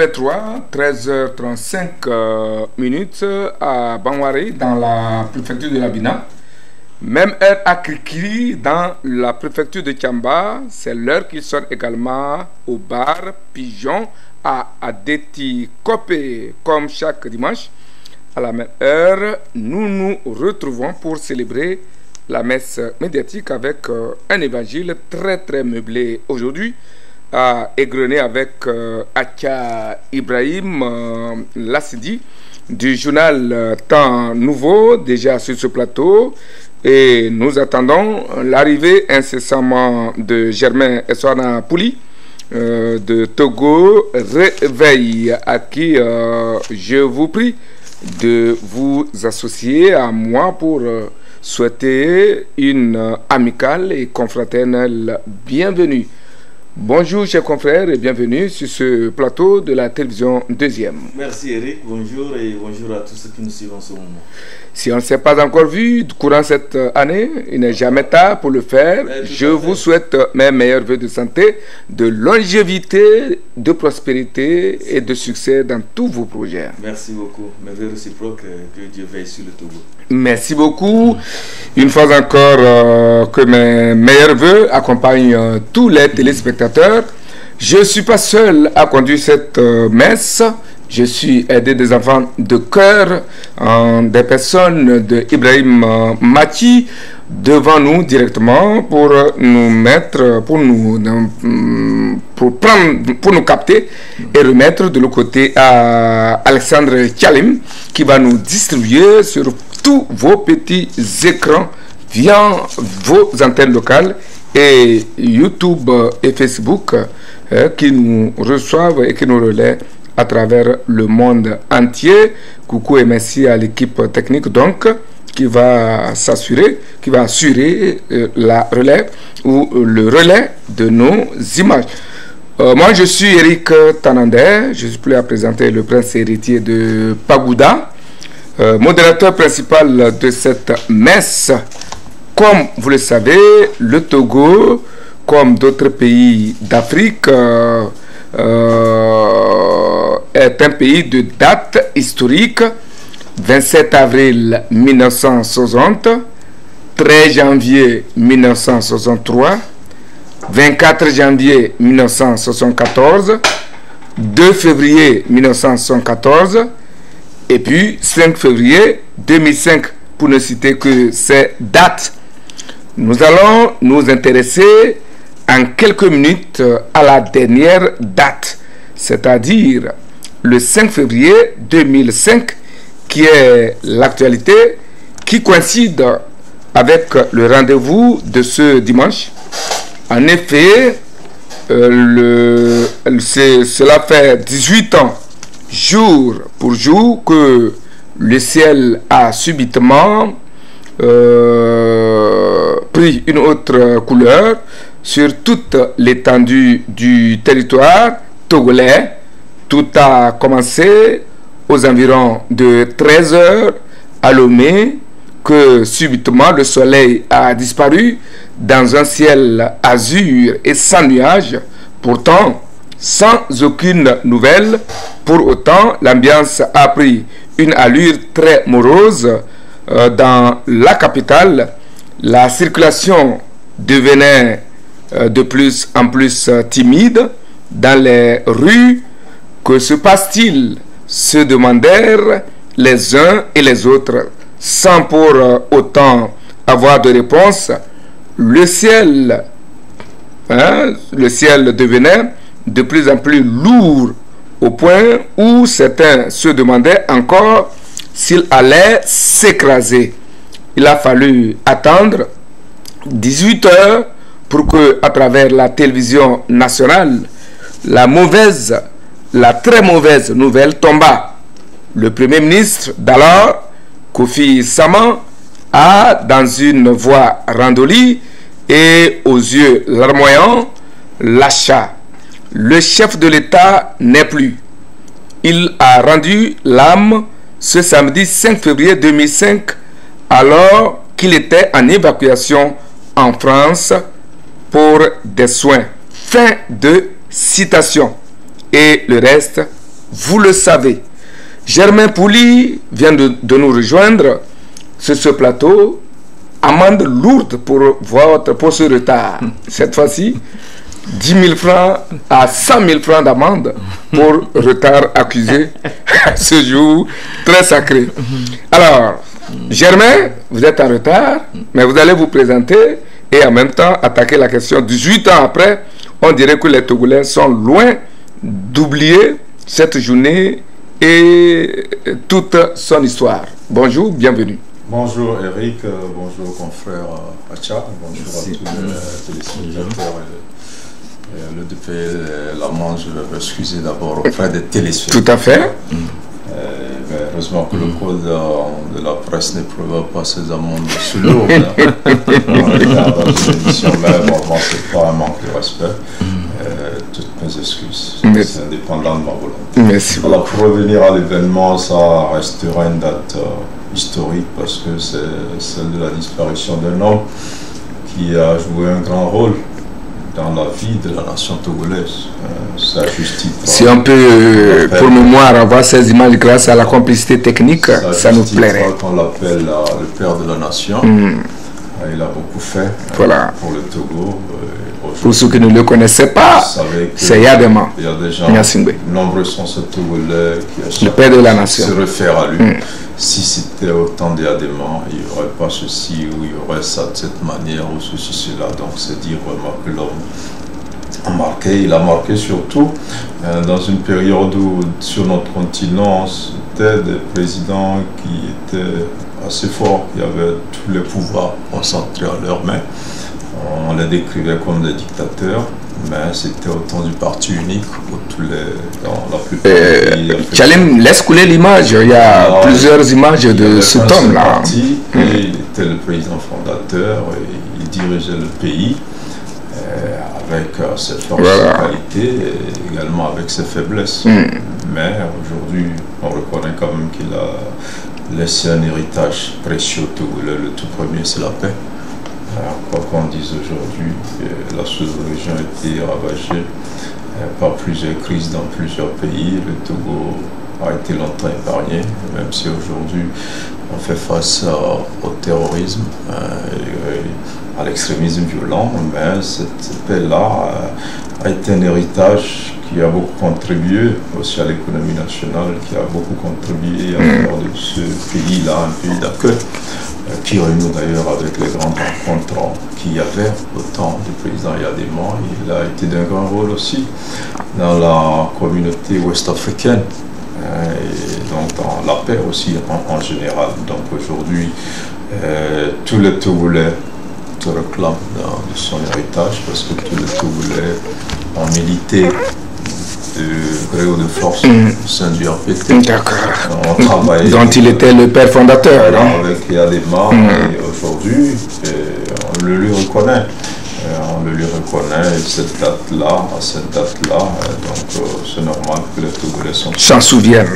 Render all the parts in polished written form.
2023, 13h35 minutes à Banwaré, dans la préfecture de l'Abina. Même heure à Krikiri, dans la préfecture de Kiamba. C'est l'heure qu'ils sont également au bar Pigeon à Adeti Kopé, comme chaque dimanche. À la même heure, nous nous retrouvons pour célébrer la messe médiatique avec un évangile très meublé aujourd'hui. Égrené avec Acha Ibrahim Lassidi du journal Temps Nouveau, déjà sur ce plateau, et nous attendons l'arrivée incessamment de Germain Essoana Pouli de Togo Réveil, à qui je vous prie de vous associer à moi pour souhaiter une amicale et confraternelle bienvenue. Bonjour chers confrères et bienvenue sur ce plateau de la télévision deuxième. Merci Eric, bonjour et bonjour à tous ceux qui nous suivent en ce moment. Si on ne s'est pas encore vu courant cette année, il n'est jamais tard pour le faire. Je vous souhaite mes meilleurs vœux de santé, de longévité, de prospérité et de succès dans tous vos projets. Merci beaucoup, mes vœux réciproques, que Dieu veille sur le Togo. Merci beaucoup. Une fois encore, que mes meilleurs vœux accompagnent tous les téléspectateurs. Je ne suis pas seul à conduire cette messe. Je suis aidé des enfants de cœur, des personnes de Ibrahim Machi devant nous directement pour nous mettre, pour nous capter et remettre de l'autre côté à Alexandre Tchalim qui va nous distribuer sur tous vos petits écrans via vos antennes locales et YouTube et Facebook qui nous reçoivent et qui nous relaient à travers le monde entier. Coucou et merci à l'équipe technique donc qui va s'assurer, qui va assurer la relais ou le relais de nos images. Moi je suis Eric Tanandé, je suis plus à présenter le prince héritier de Pagouda, modérateur principal de cette messe. Comme vous le savez, le Togo, comme d'autres pays d'Afrique, est un pays de date historique. 27 avril 1960, 13 janvier 1963, 24 janvier 1974, 2 février 1974 et puis 5 février 2005, pour ne citer que ces dates. Nous allons nous intéresser en quelques minutes à la dernière date, c'est-à-dire le 5 février 2005, qui est l'actualité, qui coïncide avec le rendez-vous de ce dimanche. En effet, cela fait 18 ans, jour pour jour, que le ciel a subitement pris une autre couleur sur toute l'étendue du territoire togolais. Tout a commencé aux environs de 13h à Lomé, que subitement le soleil a disparu dans un ciel azur et sans nuages, pourtant sans aucune nouvelle. Pour autant, l'ambiance a pris une allure très morose dans la capitale. La circulation devenait de plus en plus timide dans les rues. Que se passe-t-il? Se demandèrent les uns et les autres, sans pour autant avoir de réponse. Le ciel devenait de plus en plus lourd, au point où certains se demandaient encore s'il allait s'écraser. Il a fallu attendre 18 heures pour que, à travers la télévision nationale, la très mauvaise nouvelle tomba. Le Premier ministre d'alors, Kofi Saman, a, dans une voix rendolie et aux yeux larmoyants, lâcha. Le chef de l'État n'est plus. Il a rendu l'âme ce samedi 5 février 2005, alors qu'il était en évacuation en France pour des soins. Fin de citation. Et le reste vous le savez. Germain Pouli vient de nous rejoindre sur ce plateau. Amende lourde pour ce retard. Cette fois-ci, 10 000 francs à 100 000 francs d'amende pour retard accusé ce jour très sacré. Alors, Germain, vous êtes en retard, mais vous allez vous présenter et en même temps attaquer la question. 18 ans après, on dirait que les Togolais sont loin d'oublier cette journée et toute son histoire. Bonjour, bienvenue. Bonjour Eric, bonjour confrère Acha, bonjour à tous les téléspectateurs. Le DPL, la manche, je vais m'excuser d'abord auprès des téléspectateurs. Tout à fait. Heureusement que le code de la presse ne prévoit pas ces amendes sous l'eau. Dans une émission là, vraiment, c'est pas un manque de respect. Toutes mes excuses. C'est indépendant de ma volonté. Merci. Alors, pour revenir à l'événement, ça restera une date historique parce que c'est celle de la disparition d'un homme qui a joué un grand rôle dans la vie de la nation togolaise. Sa justice. Si on peut, pour mémoire, avoir ces images grâce à la complicité technique, ça nous plairait. On l'appelle le père de la nation. Il a beaucoup fait pour le Togo. Pour ceux qui ne le connaissaient pas, c'est Yadema. Il y a des gens, nombreux sont ces Togolais qui le père de la nation se réfèrent à lui. Si c'était autant de Yadema, il n'y aurait pas ceci ou il y aurait ça de cette manière ou ceci, cela. Donc c'est dire vraiment que l'homme a marqué. Il a marqué surtout dans une période où sur notre continent, c'était des présidents qui étaient assez forts, qui avaient tous les pouvoirs concentrés à leurs mains. On les décrivait comme des dictateurs, mais c'était autant du parti unique où dans la plupart des pays. Tchalim, laisse couler l'image. Il y a plusieurs images de cet homme-là. Il était le président fondateur, et il dirigeait le pays avec ses forces et qualités et également avec ses faiblesses. Mais aujourd'hui, on reconnaît quand même qu'il a laissé un héritage précieux. Le tout premier, c'est la paix. Quoi qu'on dise aujourd'hui, la sous-région a été ravagée par plusieurs crises dans plusieurs pays. Le Togo a été longtemps épargné, même si aujourd'hui on fait face au terrorisme, à l'extrémisme violent, mais cette paix-là a été un héritage qui a beaucoup contribué aussi à l'économie nationale, qui a beaucoup contribué à faire de ce pays-là un pays d'accueil, qui renoue d'ailleurs avec les grandes rencontres qu'il y avait au temps du président Yadema. Il a été d'un grand rôle aussi dans la communauté ouest-africaine et donc dans la paix aussi en général. Donc aujourd'hui, tous les Togolais se réclament de son héritage parce que tous les Togolais ont milité de gré ou de force au sein du RPT. D'accord. Dont il était le père fondateur. Avec Yadema, et aujourd'hui, on le lui reconnaît. On le lui reconnaît, et cette date-là, donc c'est normal que les Togolais s'en souviennent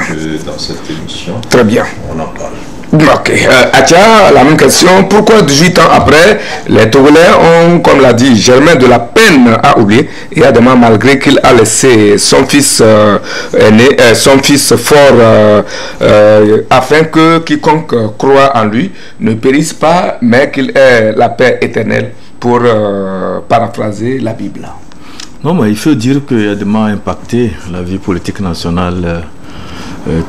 dans cette émission. Très bien. On en parle. Ok. Atia, la même question. Pourquoi 18 ans après, les Togolais ont, comme l'a dit Germain, de la peine à oublier et à demain, malgré qu'il a laissé son fils aîné, son fils fort, afin que quiconque croit en lui ne périsse pas, mais qu'il ait la paix éternelle, pour paraphraser la Bible. Non, mais il faut dire qu'il y a des impacté la vie politique nationale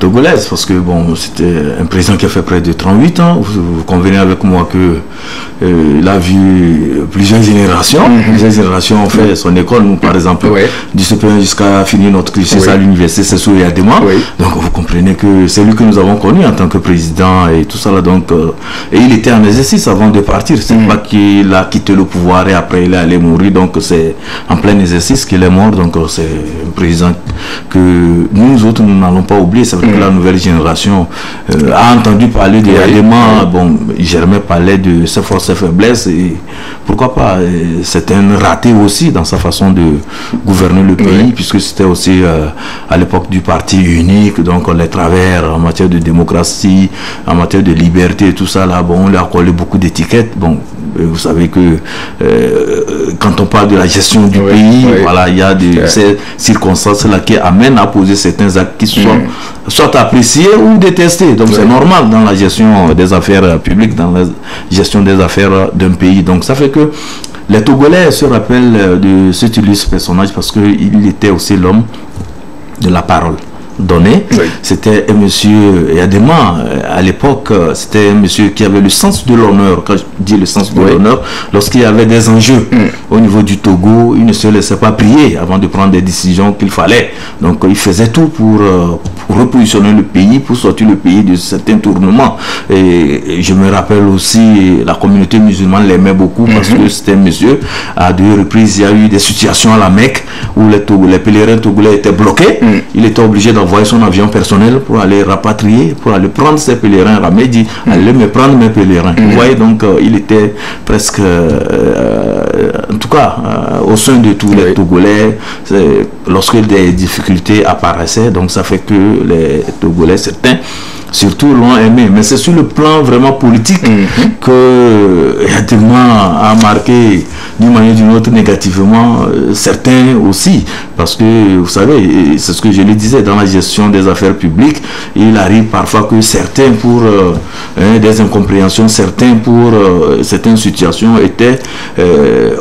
togolaise, parce que bon, c'était un président qui a fait près de 38 ans. Vous convenez avec moi que il a vu plusieurs générations. Plusieurs générations ont fait son école. Nous, par exemple, du CP1 jusqu'à finir notre cursus à l'université, c'est sous Yadema. Donc vous comprenez que c'est lui que nous avons connu en tant que président et tout ça là. Donc et il était en exercice avant de partir. C'est pas qu'il a quitté le pouvoir et après il est allé mourir. Donc c'est en plein exercice qu'il est mort. Donc c'est un président que nous autres nous n'allons pas oublier. C'est vrai que la nouvelle génération a entendu parler de Yadema. Bon, Germain parlait de ses forces et faiblesses et pourquoi pas, c'est un raté aussi dans sa façon de gouverner le pays, puisque c'était aussi à l'époque du parti unique, donc les travers en matière de démocratie, en matière de liberté et tout ça là, bon, on lui a collé beaucoup d'étiquettes. Bon, Vous savez que quand on parle de la gestion du pays, voilà, il y a ces circonstances-là qui amènent à poser certains actes qui sont soit appréciés ou détestés. Donc c'est normal dans la gestion des affaires publiques, dans la gestion des affaires d'un pays. Donc ça fait que les Togolais se rappellent de cet illustre personnage parce qu'il était aussi l'homme de la parole donnée. C'était un monsieur Yadema à l'époque, c'était un monsieur qui avait le sens de l'honneur. Quand je dis le sens de l'honneur, lorsqu'il y avait des enjeux au niveau du Togo, il ne se laissait pas prier avant de prendre des décisions qu'il fallait. Donc il faisait tout pour repositionner le pays, pour sortir le pays de certains tournements. Et je me rappelle aussi, la communauté musulmane l'aimait beaucoup parce que c'était un monsieur, à 2 reprises, il y a eu des situations à la Mecque où les pèlerins togolais étaient bloqués. Il était obligé d'envoyer son avion personnel pour aller rapatrier, pour aller prendre ses pèlerins à Ramé, dit allez me prendre mes pèlerins. Vous voyez, donc il était presque, en tout cas, au sein de tous les Togolais, lorsque des difficultés apparaissaient, donc ça fait que les Togolais, certains, surtout l'ont aimé. Mais c'est sur le plan vraiment politique que Yadema a marqué d'une manière ou d'une autre négativement certains aussi. Parce que, vous savez, c'est ce que je le disais, dans la gestion des affaires publiques, il arrive parfois que certains, pour des incompréhensions, certains, pour certaines situations, étaient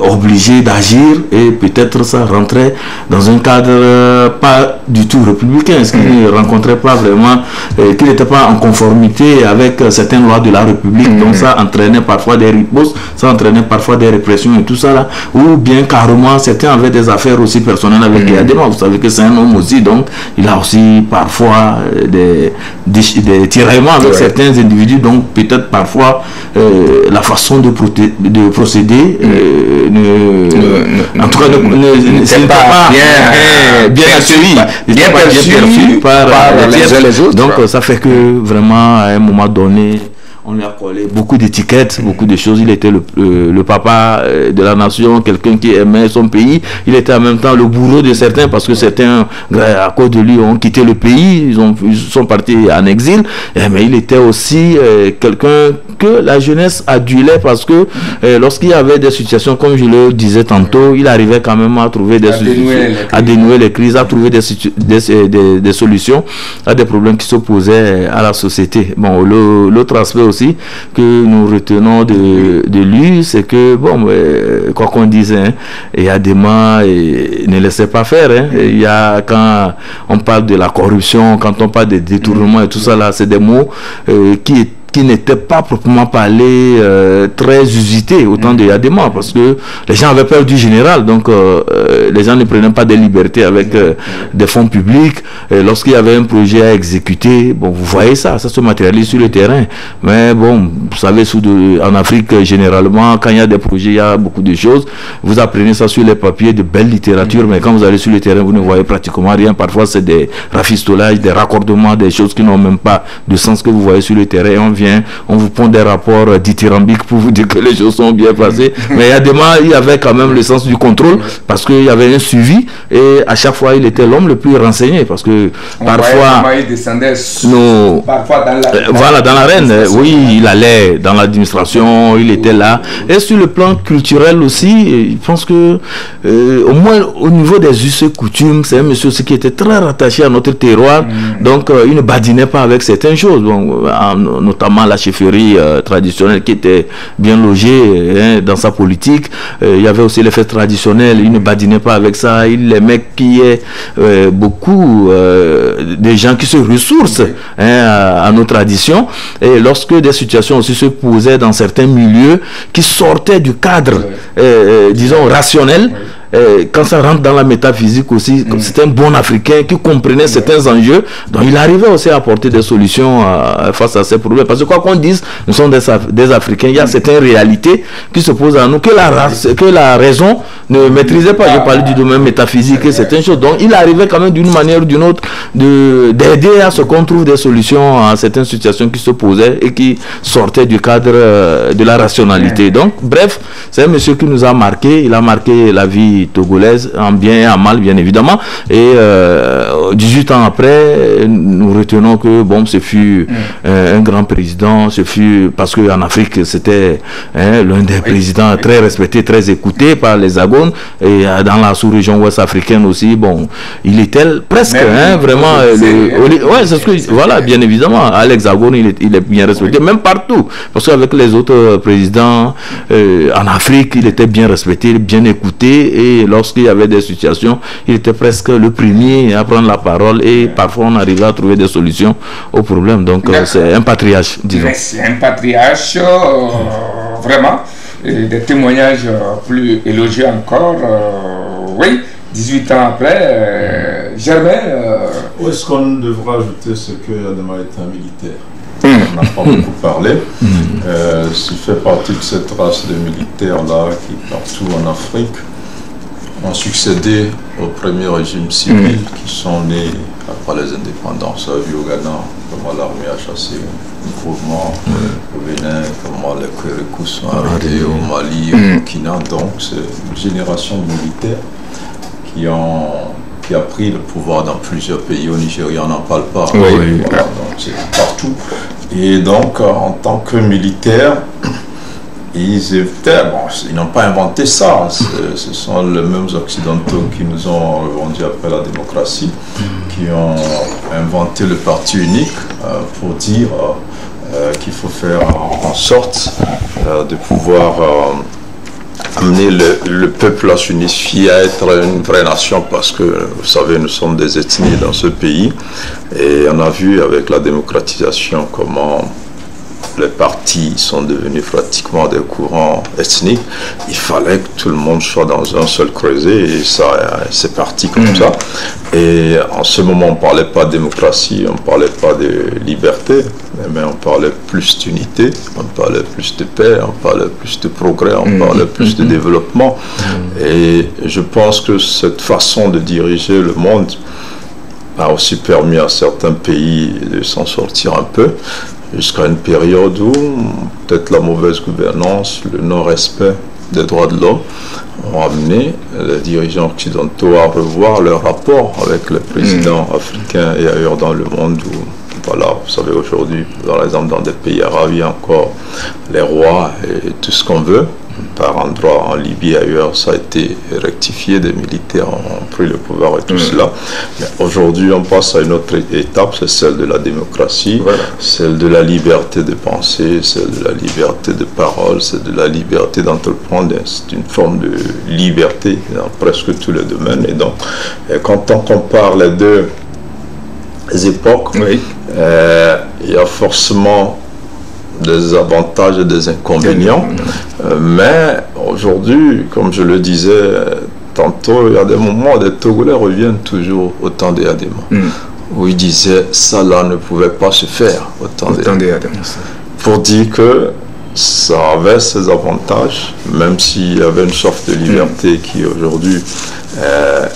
obligés d'agir et peut-être ça rentrait dans un cadre pas du tout républicain, ce qui ne rencontrait pas vraiment, qui n'était pas en conformité avec certaines lois de la République. Donc ça entraînait parfois des ripostes, ça entraînait parfois des répressions et tout ça là, ou bien carrément certains avaient des affaires aussi personnelles avec Yadema. Vous savez que c'est un homme aussi, donc il a aussi parfois des tiraillements avec certains individus, donc peut-être parfois la façon de procéder en tout cas n'était pas bien perçu par les autres. Donc ça fait que vraiment à un moment donné on lui a collé beaucoup d'étiquettes, beaucoup de choses. Il était le papa de la nation, quelqu'un qui aimait son pays. Il était en même temps le bourreau de certains parce que certains, à cause de lui, ont quitté le pays. Ils sont partis en exil. Mais il était aussi quelqu'un que la jeunesse adulait parce que lorsqu'il y avait des situations, comme je le disais tantôt, il arrivait quand même à trouver des solutions, à dénouer les crises, à trouver des solutions à des problèmes qui s'opposaient à la société. Bon, l'autre aspect aussi que nous retenons de lui, c'est que, bon, quoi qu'on dise, Yadema ne laissait pas faire. Il y a, quand on parle de la corruption, quand on parle des détournements et tout ça, là, c'est des mots qui n'était pas proprement parlé très usité au temps de Yadema, parce que les gens avaient peur du général, donc les gens ne prenaient pas des libertés avec des fonds publics. Lorsqu'il y avait un projet à exécuter, bon, vous voyez ça se matérialise sur le terrain. Mais bon, vous savez, en Afrique, généralement, quand il y a des projets, il y a beaucoup de choses. Vous apprenez ça sur les papiers, de belles littératures, mais quand vous allez sur le terrain, vous ne voyez pratiquement rien. Parfois, c'est des rafistolages, des raccordements, des choses qui n'ont même pas de sens que vous voyez sur le terrain. On vous prend des rapports dithyrambiques pour vous dire que les choses sont bien passées. Mais il y avait quand même le sens du contrôle parce qu'il y avait un suivi et à chaque fois il était l'homme le plus renseigné parce que parfois il descendait parfois dans l'arène. Oui, il allait dans l'administration, il était là. Et sur le plan culturel aussi, je pense que au moins au niveau des us et coutumes, c'est un monsieur aussi qui était très rattaché à notre terroir. Donc il ne badinait pas avec certaines choses. Bon, notamment la chefferie traditionnelle qui était bien logée dans sa politique. Il y avait aussi les fêtes traditionnelles, il ne badinait pas avec ça. Il aimait qu'il y ait beaucoup de gens qui se ressourcent à nos traditions. Et lorsque des situations aussi se posaient dans certains milieux qui sortaient du cadre, disons, rationnel, quand ça rentre dans la métaphysique aussi, c'est un bon Africain qui comprenait certains enjeux, donc il arrivait aussi à apporter des solutions face à ces problèmes. Parce que quoi qu'on dise, nous sommes des Africains, il y a certaines réalités qui se posent à nous, que la raison ne maîtrisait pas. Je parlais du domaine métaphysique et certaines choses. Donc il arrivait quand même d'une manière ou d'une autre d'aider à ce qu'on trouve des solutions à certaines situations qui se posaient et qui sortaient du cadre de la rationalité. Donc bref, c'est un monsieur qui nous a marqué, il a marqué la vie démocratie togolaise, en bien et en mal, bien évidemment. Et 18 ans après, nous retenons que bon, ce fut un grand président, ce fut parce qu'en Afrique, c'était l'un des présidents très respectés, très écoutés par les Agones, et dans la sous-région ouest africaine aussi, bon, il était presque vraiment c'est ce que voilà, bien évidemment, à l'Hexagone, il est bien respecté, même partout, parce qu'avec les autres présidents en Afrique, il était bien respecté, bien écouté, et lorsqu'il y avait des situations, il était presque le premier à prendre la parole, et parfois on arrivait à trouver des solutions aux problèmes. Donc c'est un patriarche, disons. C'est un patriarche, vraiment, et des témoignages plus élogieux encore, oui. 18 ans après, Germain... Ce qu'on devra ajouter, c'est que Adama est un militaire. On n'a pas beaucoup parlé. Il fait partie de cette race de militaires-là qui, partout en Afrique, ont succédé au premier régime civil qui sont nés après les indépendances. On a vu au Ghana comment l'armée a chassé un mouvement, au Bénin, comment les Kérékou sont arrêtés, au Mali, au Burkina. Donc, c'est une génération de militaires qui a pris le pouvoir dans plusieurs pays. Au Nigeria, on n'en parle pas. Voilà, donc c'est partout. Et donc, en tant que militaires, ils n'ont pas inventé ça. Ce sont les mêmes occidentaux qui nous ont revendu après la démocratie, qui ont inventé le parti unique pour dire qu'il faut faire en sorte de pouvoir amener le peuple à s'unifier, à être une vraie nation, parce que, vous savez, nous sommes des ethnies dans ce pays, et on a vu avec la démocratisation comment les partis sont devenus pratiquement des courants ethniques. Il fallait que tout le monde soit dans un seul creuset, et ça, c'est parti comme ça. Et en ce moment, on ne parlait pas de démocratie, on ne parlait pas de liberté, mais on parlait plus d'unité, on parlait plus de paix, on parlait plus de progrès, on parlait plus de développement. Et je pense que cette façon de diriger le monde a aussi permis à certains pays de s'en sortir un peu, jusqu'à une période où peut-être la mauvaise gouvernance, le non-respect des droits de l'homme ont amené les dirigeants occidentaux à revoir leur rapport avec les présidents africains et ailleurs dans le monde où, voilà, vous savez, aujourd'hui, par exemple, dans des pays arabes, il y a encore les rois et tout ce qu'on veut. Par endroits, en Libye, ailleurs, ça a été rectifié, des militaires ont pris le pouvoir et tout cela. Mais aujourd'hui, on passe à une autre étape, c'est celle de la démocratie, celle de la liberté de penser, celle de la liberté de parole, celle de la liberté d'entreprendre. C'est une forme de liberté dans presque tous les domaines. Et donc, quand on compare les deux époques, il y a forcément des avantages et des inconvénients, mais aujourd'hui, comme je le disais tantôt, il y a des moments où les Togolais reviennent toujours au temps des Adema, où ils disaient ça là ne pouvait pas se faire au temps des Adema, pour dire que ça avait ses avantages, même s'il y avait une sorte de liberté qui aujourd'hui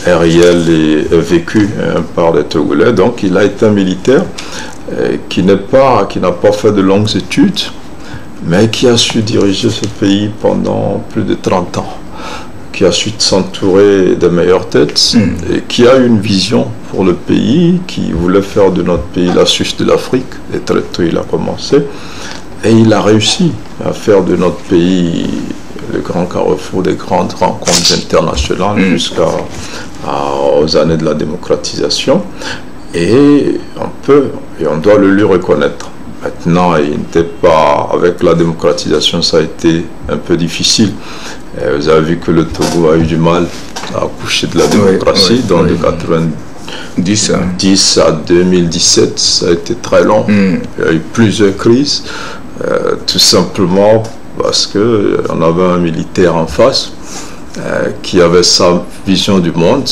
est réelle et est vécue par les Togolais. Donc il a été un militaire qui n'a pas fait de longues études, mais qui a su diriger ce pays pendant plus de 30 ans, qui a su s'entourer des meilleures têtes, et qui a une vision pour le pays, qui voulait faire de notre pays la Suisse de l'Afrique, et très tôt il a commencé, et il a réussi à faire de notre pays le grand carrefour des grandes rencontres internationales jusqu'aux années de la démocratisation. Et on doit le lui reconnaître. Maintenant, il n'était pas, avec la démocratisation, ça a été un peu difficile. Vous avez vu que le Togo a eu du mal à accoucher de la démocratie, donc de 1990 à 2017, ça a été très long. Il y a eu plusieurs crises, tout simplement parce qu'on avait un militaire en face qui avait sa vision du monde.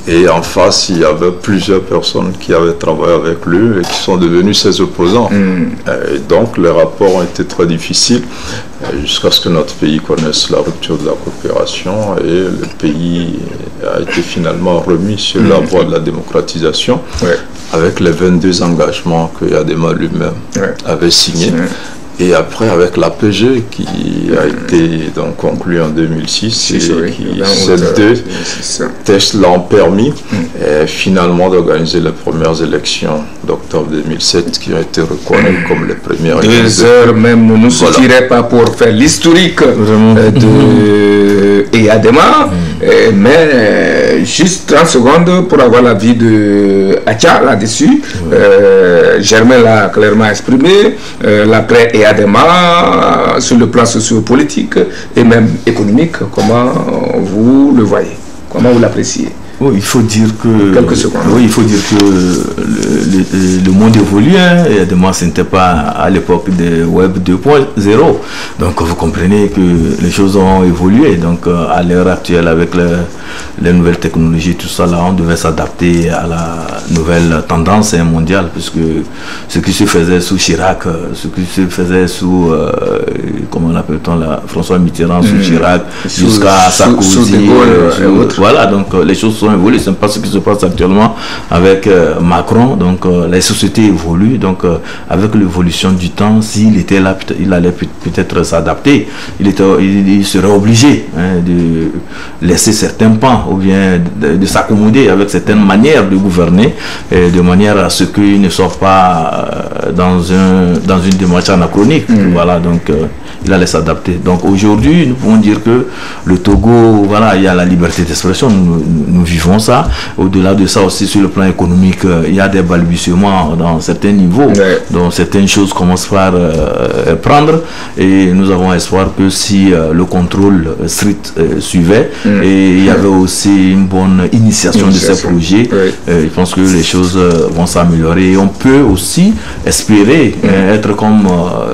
Et en face, il y avait plusieurs personnes qui avaient travaillé avec lui et qui sont devenus ses opposants. Et donc, les rapports ont été très difficiles jusqu'à ce que notre pays connaisse la rupture de la coopération, et le pays a été finalement remis sur la voie de la démocratisation avec les 22 engagements que Adema lui-même avait signés. Et après, avec l'APG qui a été donc conclu en 2006, et qui, ces deux tests l'ont permis finalement d'organiser les premières élections d'octobre 2007 qui ont été reconnues comme les premières. 2 heures même ne nous suffirait pas pour faire l'historique de EADEMA, mais juste 30 secondes pour avoir l'avis de Acha là-dessus. Germain l'a clairement exprimé, l'après EADEMA sur le plan socio-politique et même économique, comment vous le voyez, comment vous l'appréciez? Oui, il faut dire que quelques secondes. Oui, il faut dire que le monde évolue. Hein, et demain, ce n'était pas à l'époque de Web 2.0. Donc, vous comprenez que les choses ont évolué. Donc, à l'heure actuelle, avec les nouvelles technologies, tout ça, là, on devait s'adapter à la nouvelle tendance mondiale, puisque ce qui se faisait sous Chirac, ce qui se faisait sous, comment l'appelle-t-on là, François Mitterrand, sous Chirac, jusqu'à Sarkozy, voilà, donc les choses sont évoluées. Ce n'est pas ce qui se passe actuellement avec Macron. Donc, les sociétés évoluent. Donc, avec l'évolution du temps, s'il était là, il allait peut-être s'adapter. Il serait obligé de laisser certains pans ou bien de s'accommoder avec certaines manières de gouverner, de manière à ce qu'il ne soit pas dans une démarche anachronique. Voilà, donc il allait s'adapter. Donc aujourd'hui, nous pouvons dire que le Togo, voilà, il y a la liberté d'expression, nous vivons ça. Au-delà de ça aussi, sur le plan économique, il y a des balbutiements dans certains niveaux, dont certaines choses commencent par prendre, et nous avons espoir que si le contrôle strict suivait, et il y avait aussi une bonne initiation de ces projets, je pense que les choses vont s'améliorer, et on peut aussi espérer être comme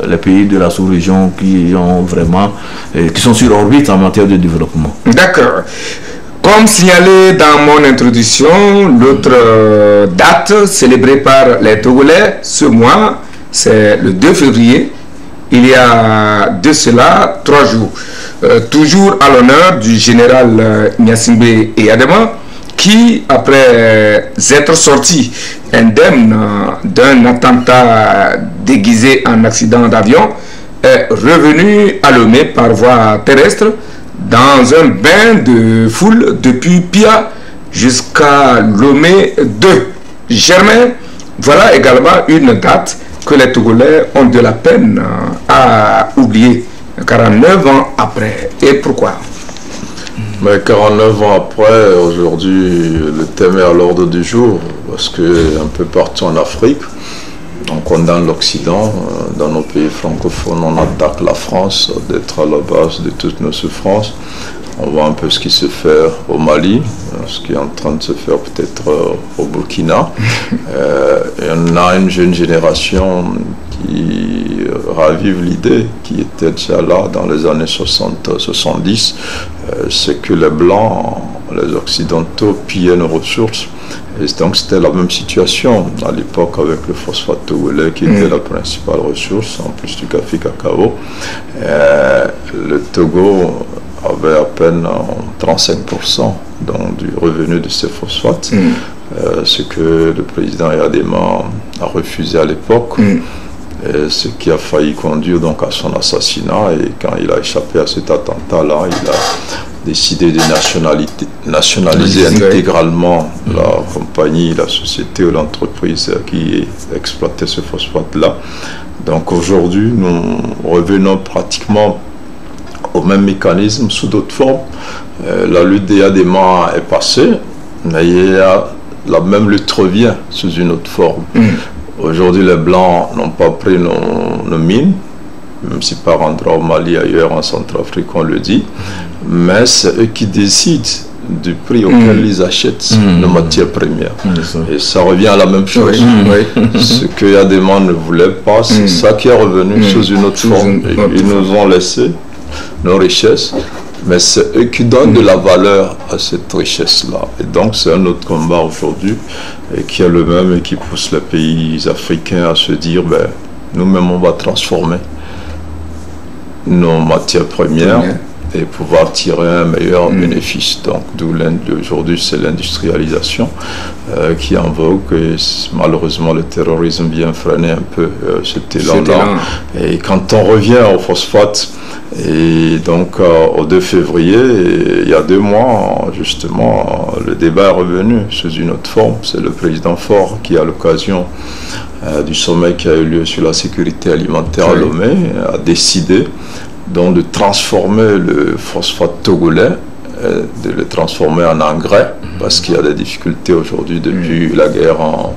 les pays de la sous-région qui ont vraiment, qui sont sur orbite en matière de développement. D'accord. Comme signalé dans mon introduction, l'autre date célébrée par les Togolais ce mois, c'est le 2 février. Il y a de cela 3 jours. Toujours à l'honneur du général Gnassingbé EADEMA, qui, après être sorti indemne d'un attentat déguisé en accident d'avion, est revenu à Lomé par voie terrestre dans un bain de foule depuis Pia jusqu'à Lomé 2. Germain, voilà également une date que les Togolais ont de la peine à oublier 49 ans après. Et pourquoi? Mais 49 ans après, aujourd'hui, le thème est à l'ordre du jour, parce que un peu partout en Afrique, on condamne l'Occident. Dans nos pays francophones, on attaque la France d'être à la base de toutes nos souffrances. On voit un peu ce qui se fait au Mali, ce qui est en train de se faire peut-être au Burkina. Et on a une jeune génération qui ravive l'idée, qui était déjà là dans les années 60-70, c'est que les Blancs, les Occidentaux pillaient nos ressources. Et donc c'était la même situation à l'époque avec le phosphate togolais qui était la principale ressource, en plus du café cacao. Le Togo avait à peine 35% donc, du revenu de ces phosphates, ce que le président EADEMA a refusé à l'époque. Ce qui a failli conduire donc à son assassinat, et quand il a échappé à cet attentat-là, il a décidé de nationaliser intégralement la compagnie, la société ou l'entreprise qui exploitait ce phosphate-là. Donc aujourd'hui, nous revenons pratiquement au même mécanisme sous d'autres formes. La lutte des EADEMA est passée, mais la même lutte revient sous une autre forme. Aujourd'hui, les Blancs n'ont pas pris nos mines, même si par endroits au Mali, ailleurs en Centrafrique, on le dit, mais c'est eux qui décident du prix auquel ils achètent nos matières premières. Et ça revient à la même chose. Ce que EADEMA ne voulait pas, c'est ça qui est revenu sous une autre forme. Ils nous ont laissé nos richesses, mais c'est eux qui donnent de la valeur à cette richesse-là. Et donc c'est un autre combat aujourd'hui qui est le même et qui pousse les pays africains à se dire, nous-mêmes on va transformer nos matières premières et pouvoir tirer un meilleur bénéfice. Donc d'où aujourd'hui c'est l'industrialisation qui est en vogue, et malheureusement le terrorisme vient freiner un peu cet élan-là. Et quand on revient au phosphate, et donc au 2 février, il y a 2 mois, justement, le débat est revenu sous une autre forme. C'est le président Faure qui, à l'occasion du sommet qui a eu lieu sur la sécurité alimentaire à Lomé, a décidé donc de transformer le phosphate togolais, de le transformer en engrais, parce qu'il y a des difficultés aujourd'hui depuis la guerre en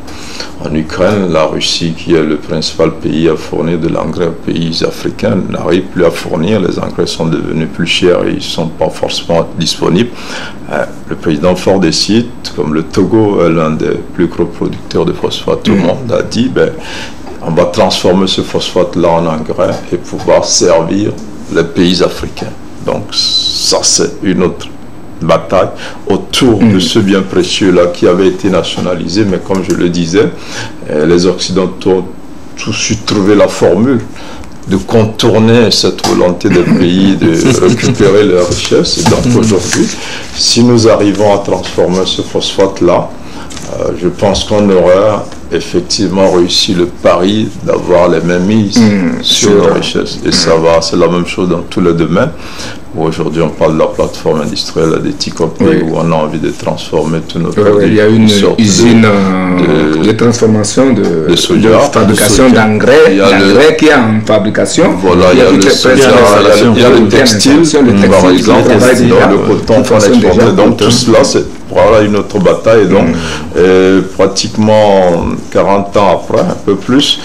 Ukraine. La Russie, qui est le principal pays à fournir de l'engrais aux pays africains, n'arrive plus à fournir. Les engrais sont devenus plus chers et ils ne sont pas forcément disponibles. Le président Faure décide, comme le Togo est l'un des plus gros producteurs de phosphate au monde, a dit on va transformer ce phosphate-là en engrais et pouvoir servir les pays africains. Donc ça, c'est une autre bataille autour de ce bien précieux-là qui avait été nationalisé, mais comme je le disais, les Occidentaux ont tout de suite trouvé la formule de contourner cette volonté des pays de récupérer leurs richesses. Et donc aujourd'hui, si nous arrivons à transformer ce phosphate-là, je pense qu'on aura effectivement réussi le pari d'avoir les mêmes mises sur nos richesses. Et ça va, c'est la même chose dans tous les domaines. Aujourd'hui, on parle de la plateforme industrielle adétique où on a envie de transformer tous nos produits. Il y a une usine de transformation de fabrication d'engrais qui est en fabrication. Voilà, il y a le textile, par exemple, le coton qu'on exporte. Donc tout cela, c'est voilà une autre bataille. Donc pratiquement 40 ans après, un peu plus,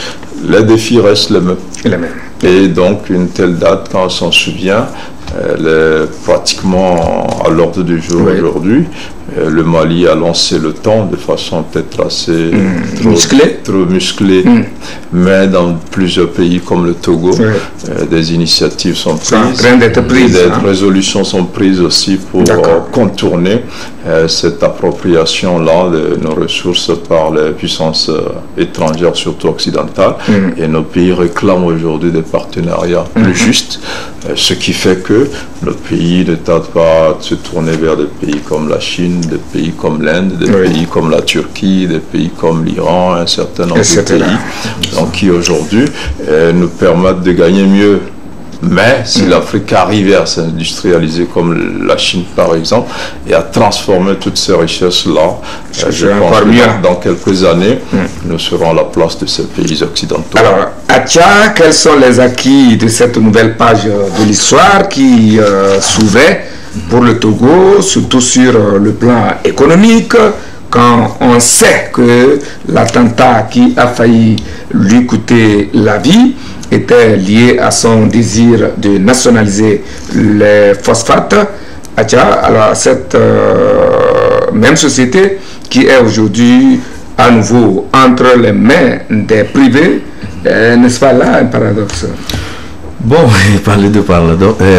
les défis restent les mêmes. Et donc une telle date, quand on s'en souvient, elle est pratiquement à l'ordre du jour aujourd'hui. Le Mali a lancé le temps de façon peut-être assez trop musclée, mais dans plusieurs pays comme le Togo, des initiatives sont prises, des résolutions sont prises aussi pour contourner cette appropriation-là de nos ressources par les puissances étrangères, surtout occidentales. Et nos pays réclament aujourd'hui des partenariats plus justes, ce qui fait que nos pays ne tardent pas à se tourner vers des pays comme la Chine, des pays comme l'Inde, des pays comme la Turquie, des pays comme l'Iran, un certain nombre de pays, donc qui aujourd'hui nous permettent de gagner mieux. Mais si l'Afrique arrive à s'industrialiser comme la Chine par exemple, et à transformer toutes ces richesses-là, je pense que dans quelques années, nous serons à la place de ces pays occidentaux. Alors, Acha, quels sont les acquis de cette nouvelle page de l'histoire qui s'ouvrait pour le Togo, surtout sur le plan économique, quand on sait que l'attentat qui a failli lui coûter la vie était lié à son désir de nationaliser les phosphates? Alors cette même société qui est aujourd'hui à nouveau entre les mains des privés, n'est-ce pas là un paradoxe? Bon, parler de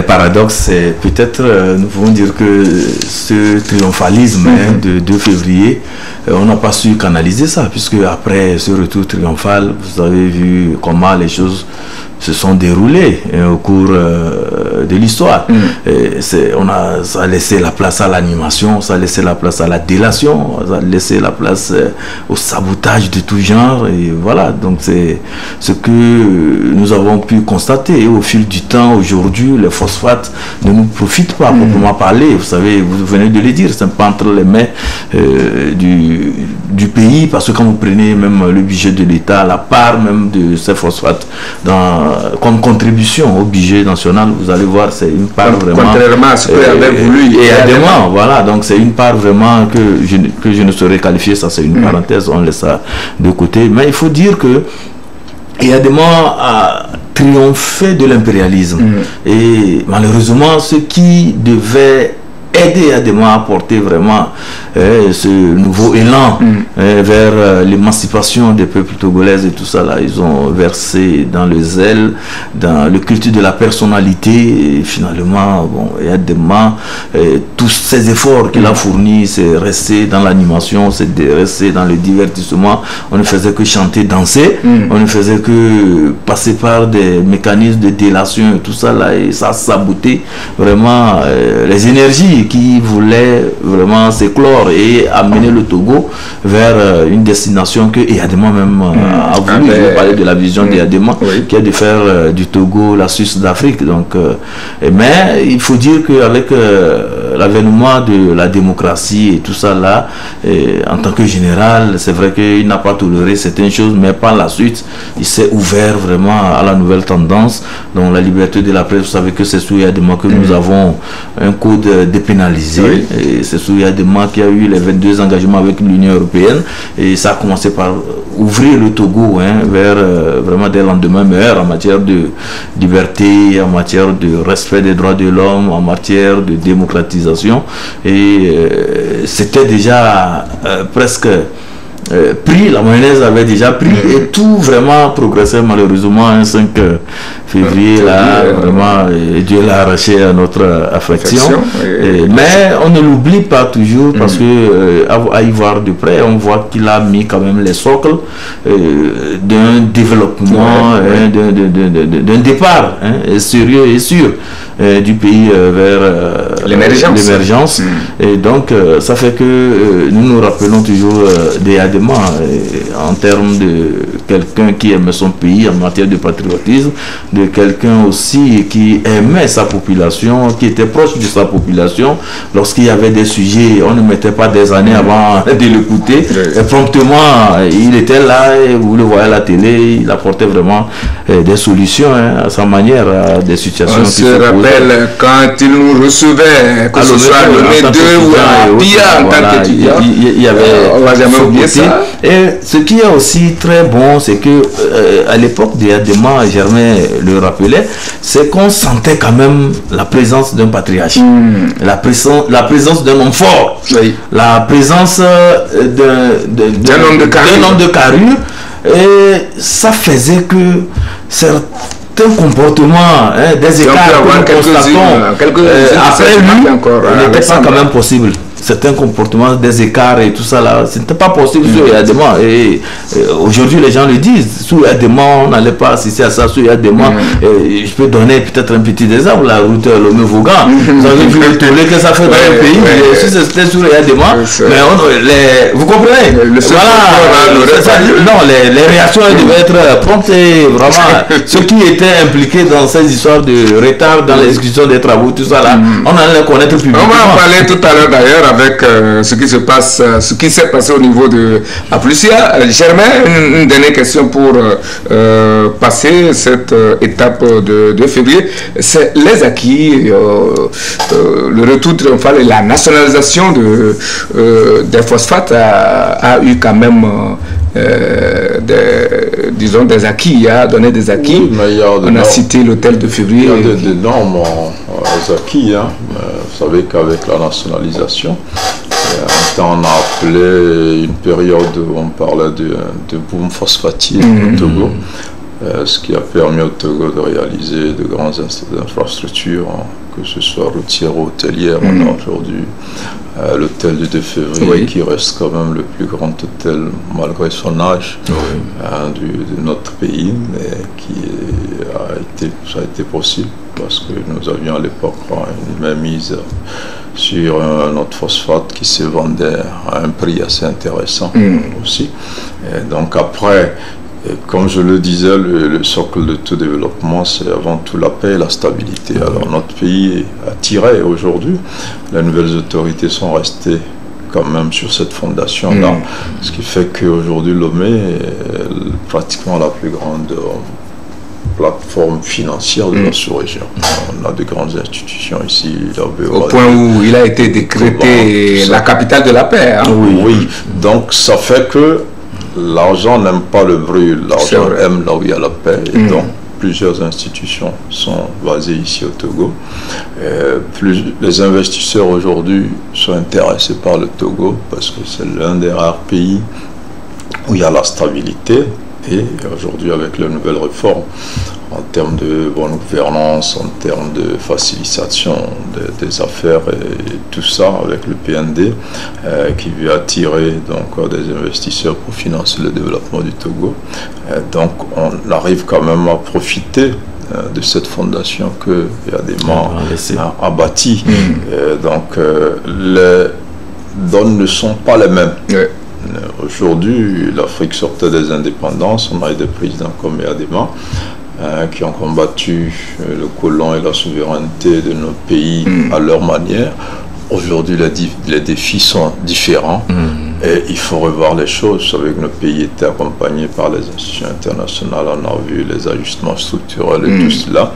paradoxe, c'est peut-être, nous pouvons dire que ce triomphalisme de 2 février, on n'a pas su canaliser ça, puisque après ce retour triomphal, vous avez vu comment les choses se sont déroulées au cours de l'histoire. Ça a laissé la place à l'animation, ça a laissé la place à la délation, ça a laissé la place au sabotage de tout genre. Et voilà, donc c'est ce que nous avons pu constater. Et au fil du temps, aujourd'hui, les phosphates ne nous profitent pas, proprement parler. Vous savez, vous venez de le dire, c'est pas entre les mains du pays, parce que quand vous prenez même le budget de l'État, la part même de ces phosphates comme contribution au budget national, vous allez voir, c'est une part vraiment... Contrairement à ce que avait voulu EADEMA, voilà, donc c'est une part vraiment que je ne saurais qualifier, ça c'est une parenthèse, on laisse ça de côté. Mais il faut dire que EADEMA a triomphé de l'impérialisme. Et malheureusement, ce qui devait aider à apporter vraiment ce nouveau élan vers l'émancipation des peuples togolais et tout ça là. Ils ont versé dans le zèle, dans le culte de la personnalité, et finalement, bon, Yadema, tous ces efforts qu'il a fournis, c'est resté dans l'animation, c'est resté dans le divertissement. On ne faisait que chanter, danser, on ne faisait que passer par des mécanismes de délation et tout ça là, et ça a saboté vraiment les énergies qui voulaient vraiment s'éclore et amener le Togo vers une destination que Yadema même a voulu. Je vais parler de la vision d'Yadema, qui est de faire du Togo la Suisse d'Afrique. Donc, mais il faut dire qu'avec l'avènement de la démocratie et tout ça là, en tant que général, c'est vrai qu'il n'a pas toléré certaines choses, mais par la suite, il s'est ouvert vraiment à la nouvelle tendance. Donc la liberté de la presse, vous savez que c'est sous Yadema que nous avons un code dépénalisé. Et c'est sous Yadema qu'il y a eu les 22 engagements avec l'Union européenne. Et ça a commencé par ouvrir le Togo vers vraiment des lendemains meilleurs en matière de liberté, en matière de respect des droits de l'homme, en matière de démocratisation. Et c'était déjà presque pris, la mayonnaise avait déjà pris et tout vraiment progressait. malheureusement un 5 février là, vraiment, Dieu l'a arraché à notre affection. Mais on ne l'oublie pas toujours parce que à y voir de près, on voit qu'il a mis quand même les socles d'un développement, d'un départ sérieux et sûr du pays vers l'émergence. Et donc ça fait que nous nous rappelons toujours des Yadema en termes de quelqu'un qui aimait son pays en matière de patriotisme, de quelqu'un aussi qui aimait sa population, qui était proche de sa population. Lorsqu'il y avait des sujets, on ne mettait pas des années avant de l'écouter. Et promptement, il était là, et vous le voyez à la télé, il apportait vraiment des solutions à sa manière à des situations. On se rappelle quand il nous recevait, que ce soit le 2 ou à Pia en tant qu'étudiant, il y avait, on ne va jamais oublier ça. Et ce qui est aussi très bon, c'est que à l'époque de Yadema, Germain le rappelait, c'est qu'on sentait quand même la présence d'un patriarche, la présence d'un homme fort, la présence d'un homme de carrure, et ça faisait que certains comportements, des écarts que nous constatons après lui n'étaient pas quand même possibles. Certains comportements, des écarts et tout ça là, ce n'était pas possible sur Yadema. Et aujourd'hui, les gens le disent. Sous Yadema, on n'allait pas assister à ça. Sous Yadema, je peux donner peut-être un petit exemple. La route Lomé-Vaugan. Vous avez vu le tollé que ça fait dans le pays. Si c'était sous Yadema, mais vous comprenez? Non, les réactions devaient être promptes et vraiment ceux qui étaient impliqués dans ces histoires de retard dans l'exécution des travaux, tout ça là, on allait les connaître publiquement. On va en parler tout à l'heure d'ailleurs avec ce qui se passe, ce qui s'est passé au niveau de Aplusia. Germain, une dernière question pour passer cette étape de février. C'est les acquis, le retour triomphal et la nationalisation des phosphates a eu quand même des acquis, il a donné des acquis. On a cité l'hôtel de février. Il y a d'énormes acquis. Vous savez qu'avec la nationalisation, on a appelé une période où on parlait de boom phosphatique au Togo, ce qui a permis au Togo de réaliser de grandes infrastructures, que ce soit routière ou hôtelière. On a aujourd'hui l'hôtel du 2 février qui reste quand même le plus grand hôtel malgré son âge de notre pays, mais ça a été possible parce que nous avions à l'époque une mainmise sur notre phosphate qui se vendait à un prix assez intéressant aussi. Et donc après, comme je le disais, le socle de tout développement, c'est avant tout la paix et la stabilité. Alors notre pays est attiré aujourd'hui. Les nouvelles autorités sont restées quand même sur cette fondation-là. Ce qui fait qu'aujourd'hui, Lomé est pratiquement la plus grande plateforme financière de la sous-région. On a de grandes institutions ici. Au point où il a été décrété la capitale de la paix. Oui. Donc ça fait que l'argent n'aime pas le bruit, l'argent aime là où il y a la paix. Et donc plusieurs institutions sont basées ici au Togo. Les investisseurs aujourd'hui sont intéressés par le Togo parce que c'est l'un des rares pays où il y a la stabilité. Et aujourd'hui, avec les nouvelles réformes, en termes de bonne gouvernance, en termes de facilitation des affaires et tout ça, avec le PND, qui veut attirer donc des investisseurs pour financer le développement du Togo. Donc, on arrive quand même à profiter de cette fondation que Yadema a bâtie. Donc, les donnes ne sont pas les mêmes. Aujourd'hui, l'Afrique sortait des indépendances, on a eu des présidents comme Yadema qui ont combattu le colon et la souveraineté de nos pays à leur manière. Aujourd'hui, les défis sont différents et il faut revoir les choses. Vous savez que nos pays étaient accompagnés par les institutions internationales, on a vu les ajustements structurels et tout cela.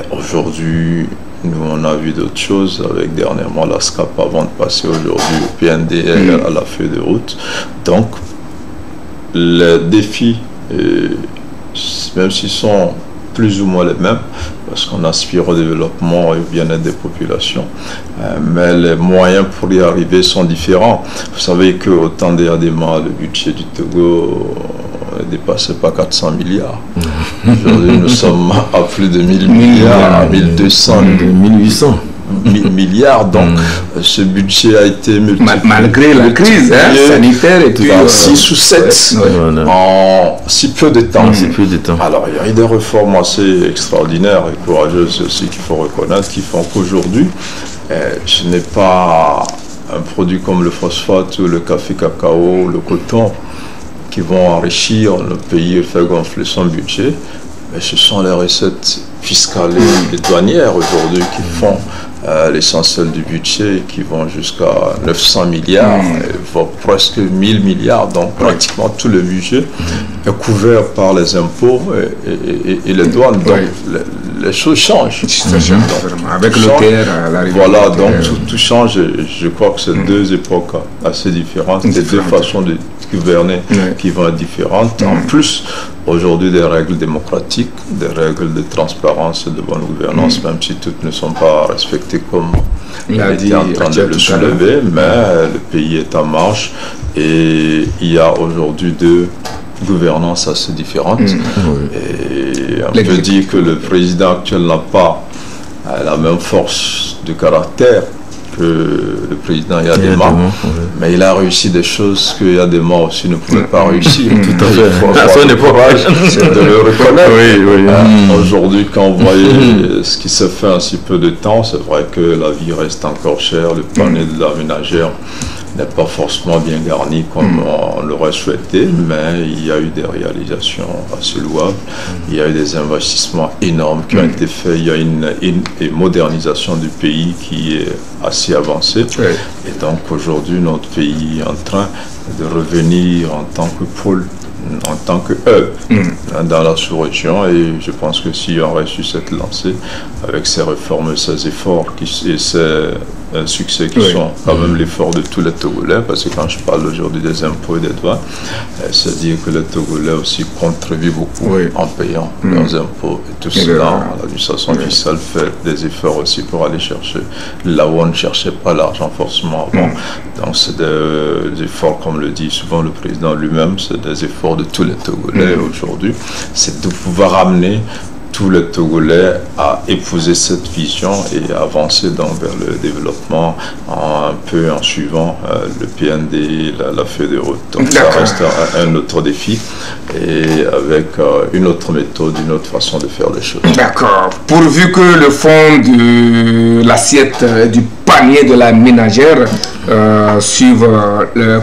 Aujourd'hui, nous, on a vu d'autres choses avec dernièrement la SCAP avant de passer aujourd'hui au PND à la feuille de route. Donc, les défis, même s'ils sont plus ou moins les mêmes, parce qu'on aspire au développement et au bien-être des populations, mais les moyens pour y arriver sont différents. Vous savez qu'au temps des Yadema, le budget du Togo ne dépassait pas 400 milliards. Aujourd'hui, nous sommes à plus de 1000 milliards, à 1200, 1800 milliards. Donc, ce budget a été multiplié. Malgré la crise sanitaire et tout. 6 ou 7 en si peu de temps. Alors, il y a eu des réformes assez extraordinaires et courageuses aussi qu'il faut reconnaître, qui font qu'aujourd'hui, ce n'est pas un produit comme le phosphate ou le café cacao, le coton, qui vont enrichir le pays et faire gonfler son budget, mais ce sont les recettes fiscales et douanières aujourd'hui qui font l'essentiel du budget, qui vont jusqu'à 900 milliards, voire presque 1000 milliards, donc pratiquement tout le budget est couvert par les impôts et les douanes. Donc les choses changent. Avec le terre, voilà, donc tout change. Je crois que c'est deux époques assez différentes, c'est deux façons de gouverner qui vont être différentes. En plus, aujourd'hui, des règles démocratiques, des règles de transparence et de bonne gouvernance, même si toutes ne sont pas respectées comme il est en train de le soulever, mais le pays est en marche et il y a aujourd'hui deux gouvernances assez différentes. Et on peut dire que le président actuel n'a pas la même force de caractère que le président Yadema, mais il a réussi des choses que Yadema aussi ne pouvait pas réussir. Tout à fait. À son époque, c'est de le reconnaître. Aujourd'hui, quand vous voyez ce qui se fait en si peu de temps, c'est vrai que la vie reste encore chère, le panier de la ménagère n'est pas forcément bien garni comme on l'aurait souhaité, mais il y a eu des réalisations assez louables, il y a eu des investissements énormes qui ont été faits, il y a une modernisation du pays qui est assez avancée, et donc aujourd'hui notre pays est en train de revenir en tant que pôle, en tant que dans la sous-région, et je pense que si on aurait su cette lancée avec ces réformes, ces efforts et ces succès qui sont quand même l'effort de tous les Togolais, parce que quand je parle aujourd'hui des impôts et des douanes, c'est-à-dire que les Togolais aussi contribuent beaucoup en payant leurs impôts et tout cela. L'administration fiscale fait des efforts aussi pour aller chercher là où on ne cherchait pas l'argent forcément avant. Donc c'est des efforts, comme le dit souvent le président lui-même, c'est des efforts de tous les Togolais aujourd'hui, c'est de pouvoir amener tous les Togolais à épouser cette vision et avancer donc vers le développement un peu en suivant le PND, la feuille de route. Donc ça reste un autre défi et avec une autre méthode, une autre façon de faire les choses. D'accord. Pourvu que le fond de l'assiette du panier de la ménagère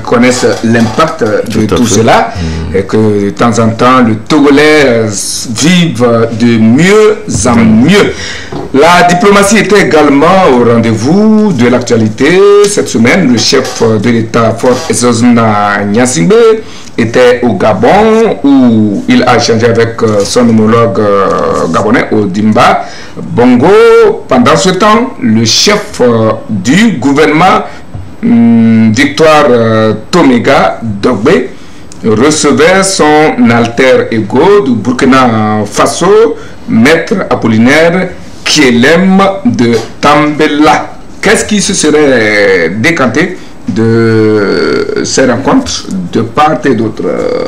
connaissent l'impact de tout cela et que de temps en temps le Togolais vive de mieux en mieux. La diplomatie était également au rendez-vous de l'actualité. Cette semaine, le chef de l'État Fort Ezozna Nyasingbe était au Gabon où il a échangé avec son homologue gabonais Odimba Bongo. Pendant ce temps, le chef du gouvernement Victoire Tomega Dogbe recevait son alter ego du Burkina Faso Maître Apollinaire Kielem de Tambela. Qu'est-ce qui se serait décanté de ces rencontres de part et d'autre?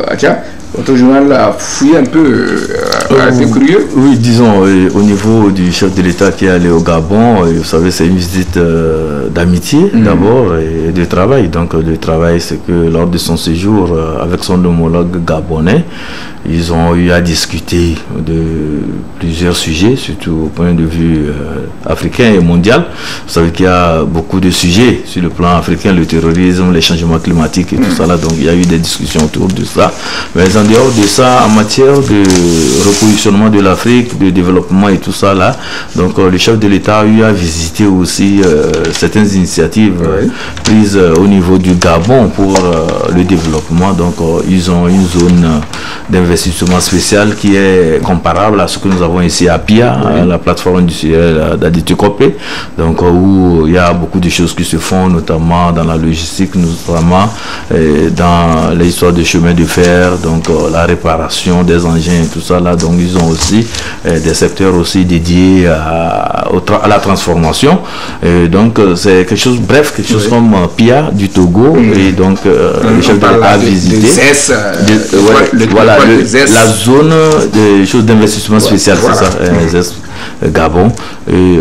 Atia, votre journal a fouillé un peu, a été curieux. Oui, disons, au niveau du chef de l'État qui est allé au Gabon, vous savez, c'est une visite d'amitié d'abord et de travail. Donc le travail, c'est que lors de son séjour avec son homologue gabonais, ils ont eu à discuter de plusieurs sujets, surtout au point de vue africain et mondial. Vous savez qu'il y a beaucoup de sujets sur le plan africain, le terrorisme, les changements climatiques et tout ça là. Donc il y a eu des discussions autour de ça. Mais en dehors de ça, en matière de repositionnement de l'Afrique, de développement et tout ça là, donc le chef de l'État a eu à visiter aussi certaines initiatives prises au niveau du Gabon pour le développement. Donc ils ont une zone d'investissement spécial qui est comparable à ce que nous avons ici à Pia, la plateforme industrielle d'Aditokopé, donc où il y a beaucoup de choses qui se font, notamment dans la logistique, notamment dans l'histoire de chemin de fer, donc la réparation des engins et tout ça là. Donc ils ont aussi des secteurs aussi dédiés à la transformation. Et donc c'est quelque chose, bref, quelque chose comme Pia du Togo. Et donc le chef de l'État a visité la zone des choses d'investissement spécial, c'est ça, ZES Gabon. Et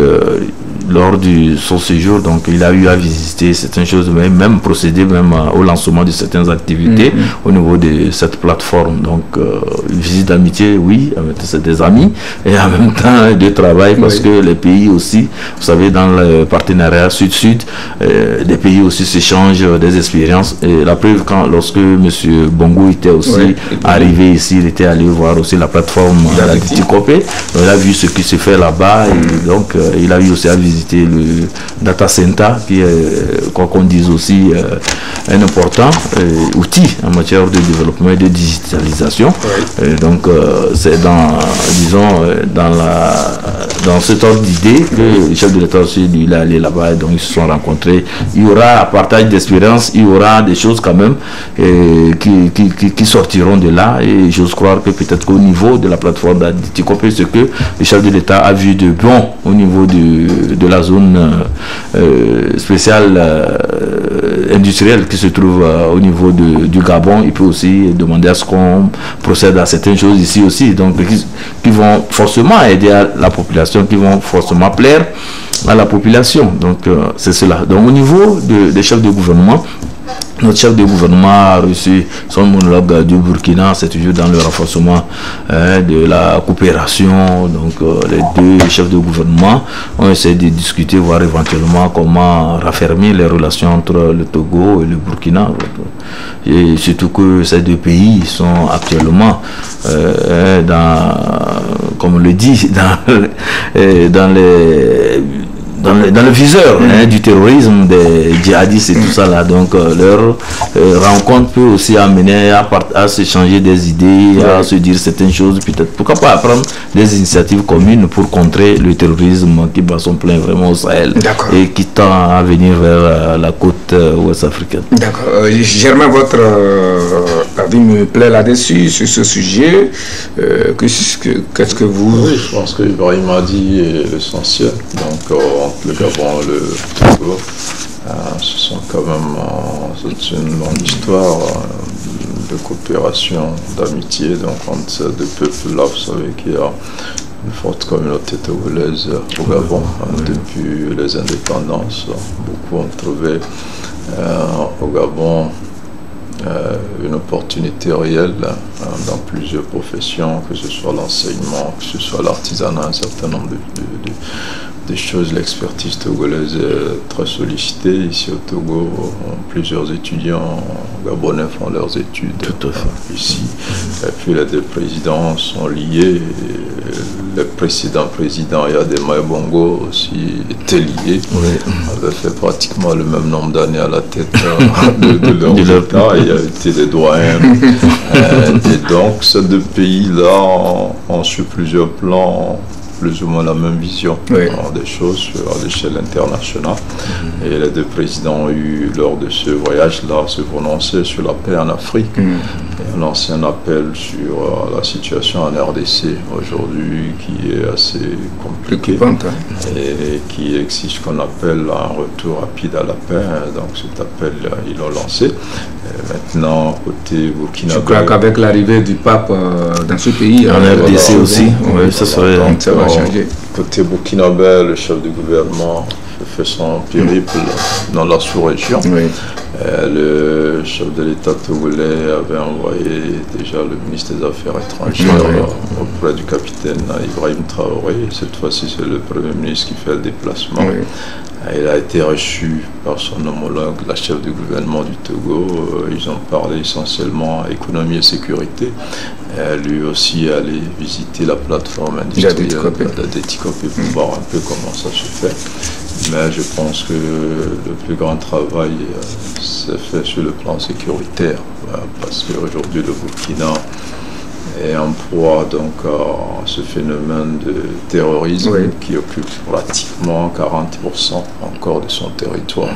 lors de son séjour, donc il a eu à visiter certaines choses, même procéder même au lancement de certaines activités au niveau de cette plateforme. Donc une visite d'amitié, oui, c'est des amis, et en même temps de travail, parce que les pays aussi, vous savez, dans le partenariat sud-sud, des pays aussi s'échangent des expériences. Et la preuve, lorsque M. Bongo était aussi arrivé ici, il était allé voir aussi la plateforme d'Aditokopé. Il a vu ce qui se fait là-bas, et donc il a eu aussi à visiter le data center, qui est, quoi qu'on dise aussi, un important outil en matière de développement et de digitalisation. Donc c'est dans, disons, dans cet ordre d'idée que le chef de l'État aussi, il est allé là-bas, et donc ils se sont rencontrés. Il y aura un partage d'expérience, il y aura des choses quand même qui sortiront de là, et j'ose croire que peut-être qu'au niveau de la plateforme d'Aditokopé, ce que le chef de l'État a vu de bon au niveau de la zone spéciale industrielle qui se trouve au niveau du Gabon, il peut aussi demander à ce qu'on procède à certaines choses ici aussi, donc qui vont forcément aider à la population, qui vont forcément plaire à la population. Donc c'est cela. Donc au niveau des chefs de gouvernement, notre chef de gouvernement a reçu son homologue du Burkina, c'est toujours dans le renforcement de la coopération. Donc les deux chefs de gouvernement ont essayé de discuter, voir éventuellement comment raffermir les relations entre le Togo et le Burkina. Et surtout que ces deux pays sont actuellement comme on le dit, dans le viseur du terrorisme, des djihadistes et tout ça là. Donc leur rencontre peut aussi amener à s'échanger des idées, à se dire certaines choses, peut-être pourquoi pas prendre des initiatives communes pour contrer le terrorisme qui bat son plein vraiment au Sahel et qui tend à venir vers la côte ouest africaine. D'accord. Germain, votre avis me plaît là-dessus, sur ce sujet. Qu'est-ce que vous... Oui, je pense que Ibrahim a dit l'essentiel. Donc le Gabon et le Togo, ce sont quand même c'est une longue histoire de coopération, d'amitié. Donc entre ces deux peuples-là, vous savez qu'il y a une forte communauté togolaise au Gabon depuis les indépendances. Beaucoup ont trouvé au Gabon une opportunité réelle dans plusieurs professions, que ce soit l'enseignement, que ce soit l'artisanat, un certain nombre de choses. L'expertise togolaise est très sollicitée. Ici au Togo, plusieurs étudiants gabonais font leurs études ici. Et puis les deux présidents sont liés. Le précédent président Yadema Bongo aussi était lié. Avait fait pratiquement le même nombre d'années à la tête de leur État. Il a été des doyens. Et donc ces deux pays-là ont sur plusieurs plans plus ou moins la même vision des choses à l'échelle internationale. Et les deux présidents ont eu, lors de ce voyage-là, se prononcer sur la paix en Afrique. un ancien appel sur la situation en RDC aujourd'hui qui est assez compliquée et qui exige qu'on appelle un retour rapide à la paix. Donc cet appel, ils l'ont lancé. Et maintenant, côté burkinabé... Je crois qu'avec l'arrivée du pape dans ce pays... En RDC aussi, oui, ça serait... Donc, ça va changer. Côté burkinabé, le chef du gouvernement fait son périple dans la sous-région. Oui. Le chef de l'État togolais avait envoyé déjà le ministre des Affaires étrangères auprès du capitaine Ibrahim Traoré. Cette fois-ci, c'est le Premier ministre qui fait le déplacement. Oui. Il a été reçu par son homologue, la chef du gouvernement du Togo. Ils ont parlé essentiellement économie et sécurité. Lui aussi est allé visiter la plateforme industrielle d'Etikopé pour voir un peu comment ça se fait. Mais je pense que le plus grand travail s'est fait sur le plan sécuritaire, parce qu'aujourd'hui le Burkina est en proie donc à ce phénomène de terrorisme qui occupe pratiquement 40% encore de son territoire.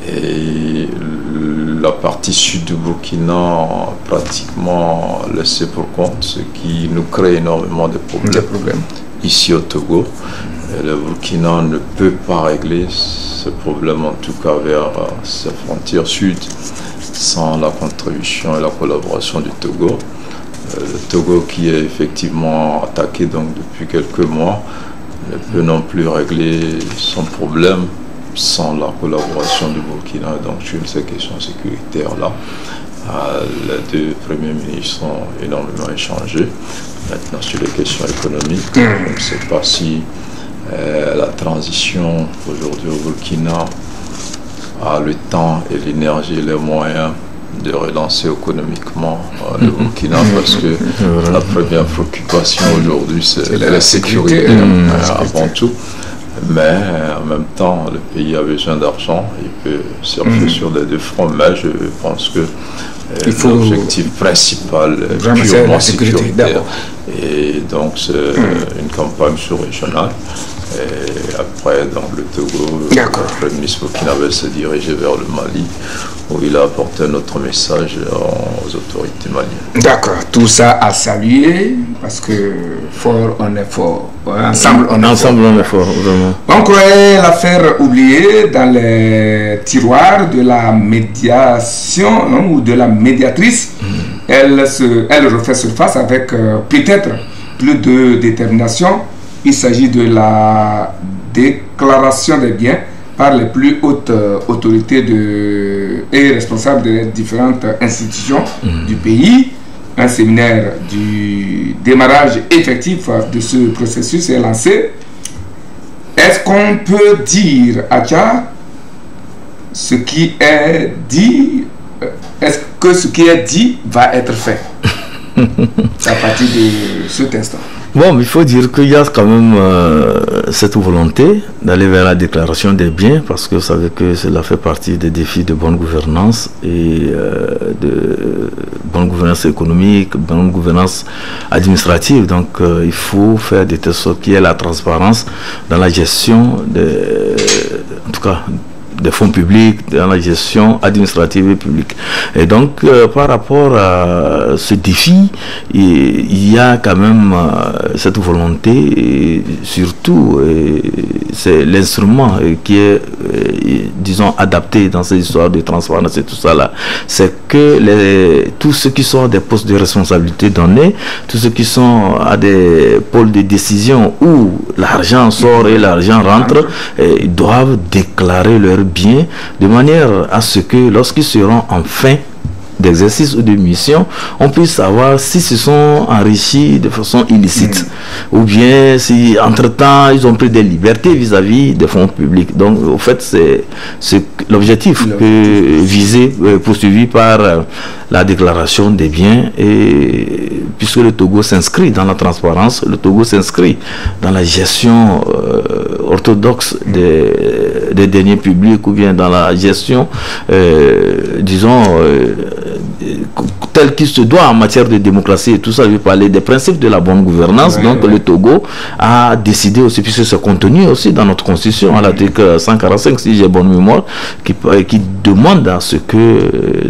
Et la partie sud du Burkina pratiquement laissée pour compte, ce qui nous crée énormément de problèmes. Ici au Togo, le Burkina ne peut pas régler ce problème, en tout cas vers sa frontière sud, sans la contribution et la collaboration du Togo. Le Togo qui est effectivement attaqué donc depuis quelques mois ne peut non plus régler son problème sans la collaboration du Burkina. Donc sur ces questions sécuritaires-là, les deux premiers ministres ont énormément échangé. Maintenant sur les questions économiques, je ne sais pas si la transition aujourd'hui au Burkina a le temps et l'énergie et les moyens de relancer économiquement le Burkina, parce que la première préoccupation aujourd'hui c'est la sécurité avant tout. Mais en même temps, le pays a besoin d'argent, il peut surfer sur les deux fronts, mais je pense que l'objectif principal est purement sécuritaire. Et donc c'est une campagne sous-régionale. Et après, dans le Togo, le Premier ministre burkinabé s'est dirigé vers le Mali, où il a apporté un autre message aux autorités maliennes. D'accord, tout ça à saluer, parce que fort on est fort. Ensemble on est fort. Vraiment. On croyait l'affaire oubliée dans les tiroirs de la médiation ou de la médiatrice. Elle refait surface avec peut-être plus de détermination. Il s'agit de la déclaration des biens par les plus hautes autorités et responsables des différentes institutions du pays. Un séminaire du démarrage effectif de ce processus est lancé. Est-ce qu'on peut dire, Adja, ce qui est dit, est-ce que ce qui est dit va être fait à partir de cet instant? Bon, il faut dire qu'il y a quand même cette volonté d'aller vers la déclaration des biens, parce que vous savez que cela fait partie des défis de bonne gouvernance et de bonne gouvernance économique, bonne gouvernance administrative. Donc il faut faire de telle sorte qu'il y ait la transparence dans la gestion en tout cas des fonds publics, dans la gestion administrative et publique. Et donc, par rapport à ce défi, il y a quand même cette volonté, et surtout, c'est l'instrument qui est, disons, adapté dans ces histoires de transparence et tout ça là, c'est que tous ceux qui sont à des postes de responsabilité donnés, tous ceux qui sont à des pôles de décision où l'argent sort et l'argent rentre, ils doivent déclarer leur bien, de manière à ce que lorsqu'ils seront en fin d'exercice ou de mission, on puisse savoir si se sont enrichis de façon illicite ou bien si entre-temps ils ont pris des libertés vis-à-vis des fonds publics. Donc au fait c'est l'objectif visé, poursuivi par la déclaration des biens, et puisque le Togo s'inscrit dans la transparence, le Togo s'inscrit dans la gestion orthodoxe des deniers publics, ou bien dans la gestion disons tel qu'il se doit en matière de démocratie et tout ça, je vais parler des principes de la bonne gouvernance. Donc le Togo a décidé aussi, puisque c'est contenu aussi dans notre constitution, à l'article 145, si j'ai bonne mémoire, qui demande à ce que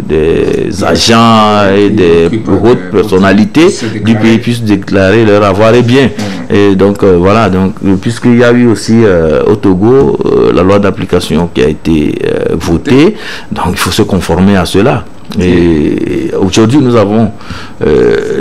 des agents et des hautes personnalités du pays puissent déclarer leur avoir et bien. Et donc voilà, donc puisqu'il y a eu aussi au Togo la loi d'application qui a été votée, donc il faut se conformer à cela. Et aujourd'hui nous avons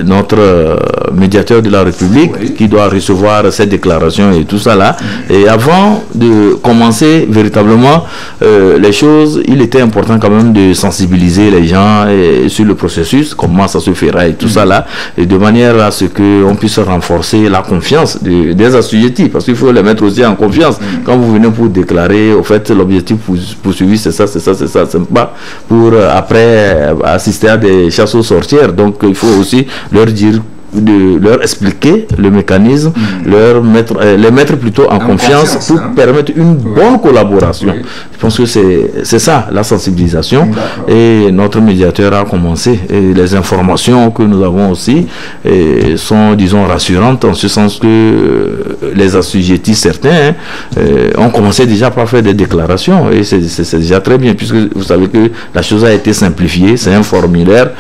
notre médiateur de la République qui doit recevoir cette déclaration et tout ça là. Et avant de commencer véritablement les choses, il était important quand même de sensibiliser les gens sur le processus, comment ça se fera et tout ça là, et de manière à ce qu'on puisse renforcer la confiance des assujettis, parce qu'il faut les mettre aussi en confiance. Quand vous venez pour déclarer, au fait l'objectif poursuivi c'est ça, c'est pas pour après assister à des chasses aux sorcières. Donc il faut aussi leur dire, de leur expliquer le mécanisme, les mettre plutôt en confiance pour permettre une bonne collaboration. Je pense que c'est ça la sensibilisation. Et notre médiateur a commencé, et les informations que nous avons aussi sont, disons, rassurantes, en ce sens que les assujettis certains ont commencé déjà par faire des déclarations, et c'est déjà très bien, puisque vous savez que la chose a été simplifiée, c'est un formulaire,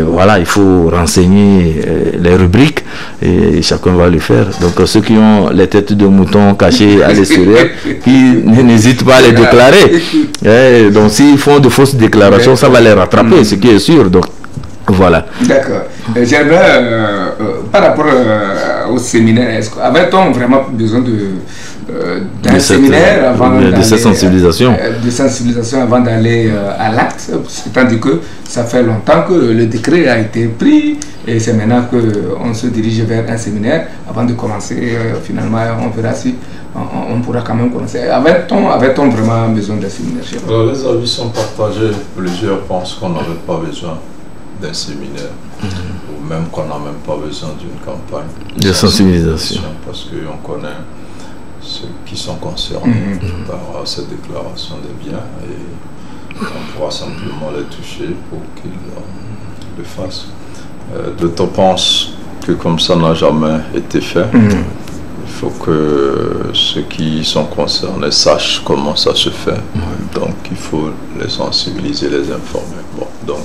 voilà, il faut renseigner les rubriques et chacun va le faire. Donc ceux qui ont les têtes de moutons cachées à l'extérieur, qui n'hésitent pas à les déclarer. Donc s'ils font de fausses déclarations, ça va les rattraper, ce qui est sûr. Donc voilà. D'accord. J'aimerais, par rapport au séminaire, avait-on vraiment besoin d'un séminaire avant de cette sensibilisation, avant d'aller à l'acte, tandis que ça fait longtemps que le décret a été pris et c'est maintenant qu'on se dirige vers un séminaire avant de commencer. Finalement, on verra si on pourra quand même commencer. Avait-on vraiment besoin d'un séminaire? Alors, les avis sont partagés. Plusieurs pensent qu'on n'avait pas besoin d'un séminaire, ou même qu'on n'a même pas besoin d'une campagne de sensibilisation, parce qu'on connaît ceux qui sont concernés par cette déclaration des biens, et on pourra simplement les toucher pour qu'ils le fassent. D'autres pensent que comme ça n'a jamais été fait, il faut que ceux qui sont concernés sachent comment ça se fait. Donc il faut les sensibiliser, les informer. Bon, donc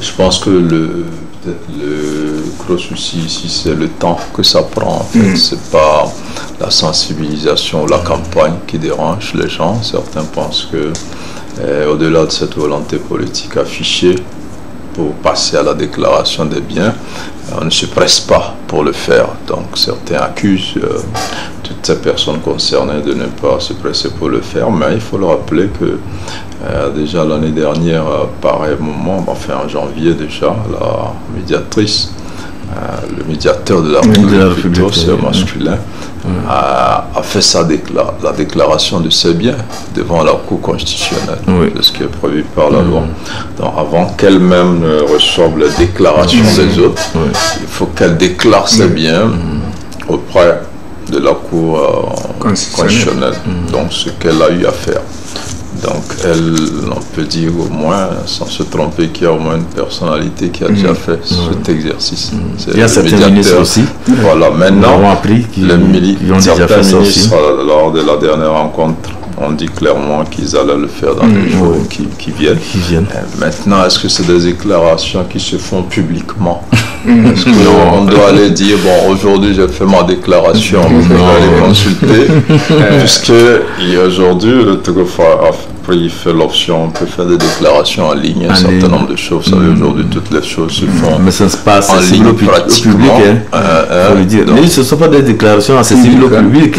je pense que le gros souci ici, c'est le temps que ça prend. En fait, c'est pas la sensibilisation, la campagne qui dérange les gens. Certains pensent que, au-delà de cette volonté politique affichée pour passer à la déclaration des biens, on ne se presse pas pour le faire. Donc certains accusent toutes ces personnes concernées de ne pas se presser pour le faire, mais il faut leur rappeler que déjà l'année dernière, à pareil moment, enfin en janvier déjà, la médiatrice, le médiateur de la République, plutôt, c'est masculin, a fait la déclaration de ses biens devant la Cour constitutionnelle, de ce qui est prévu par la loi. Donc avant qu'elle-même ne reçoive la déclaration des autres, il faut qu'elle déclare ses biens auprès de la Cour constitutionnelle. Donc ce qu'elle a eu à faire. Donc, on peut dire au moins, sans se tromper, qu'il y a au moins une personnalité qui a déjà fait cet exercice. Il y a certains ministres aussi. Voilà, maintenant, certains ministres, lors de la dernière rencontre, ont dit clairement qu'ils allaient le faire dans les jours qui viennent. Maintenant, est-ce que c'est des déclarations qui se font publiquement? Est-ce qu'on doit aller dire, bon, aujourd'hui j'ai fait ma déclaration, vous pouvez aller consulter, puisque aujourd'hui, le Togo il fait l'option, on peut faire des déclarations en ligne, un certain nombre de choses. Vous savez, aujourd'hui, toutes les choses se font en ligne pratiquement. Mais ce ne sont pas des déclarations accessibles au public,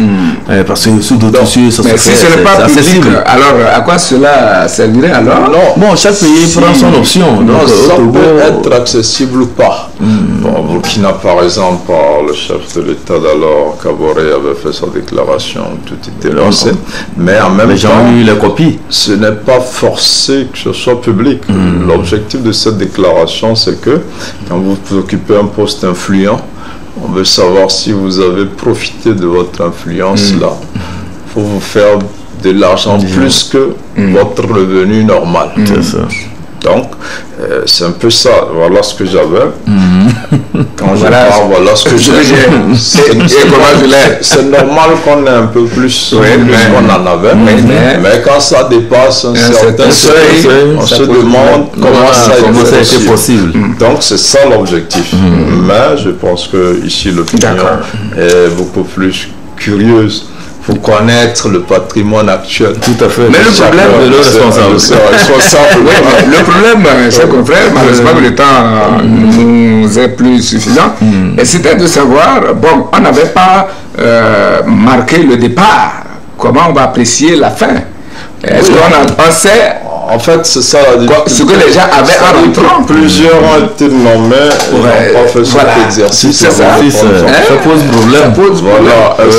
parce que sous d'autres cieux, ça se fait. Si ce n'est pas accessible, alors à quoi cela servirait alors? Bon, chaque pays prend son option. Donc, ça peut être accessible ou pas. Bon, Burkina, par exemple, le chef de l'État d'alors, Kaboré, avait fait sa déclaration, tout était lancé. Mais en même temps, les gens ont eu les copies. Ce n'est pas forcé que ce soit public. L'objectif de cette déclaration, c'est que quand vous occupez un poste influent, on veut savoir si vous avez profité de votre influence là pour vous faire de l'argent plus que votre revenu normal. C'est ça. Donc, c'est un peu ça. Voilà ce que j'avais. Quand je parle, voilà ce que j'ai. C'est normal qu'on ait un peu plus qu'on en avait. Mais quand ça dépasse un certain seuil, on se demande comment ça a été possible. Donc, c'est ça l'objectif. Mais je pense que ici, l'opinion est beaucoup plus curieuse pour connaître le patrimoine actuel. Tout à fait. Mais le problème de nos responsables. Le problème, chers confrères, malheureusement que le temps nous est plus suffisant, et c'était de savoir, bon, on n'avait pas marqué le départ. Comment on va apprécier la fin? Est-ce qu'on sait? En fait, c'est ça ce que les gens avaient en rentrant. Plusieurs ont été nommés et n'ont pas fait cet exercice. C'est ça. Ça pose problème. Ça pose problème.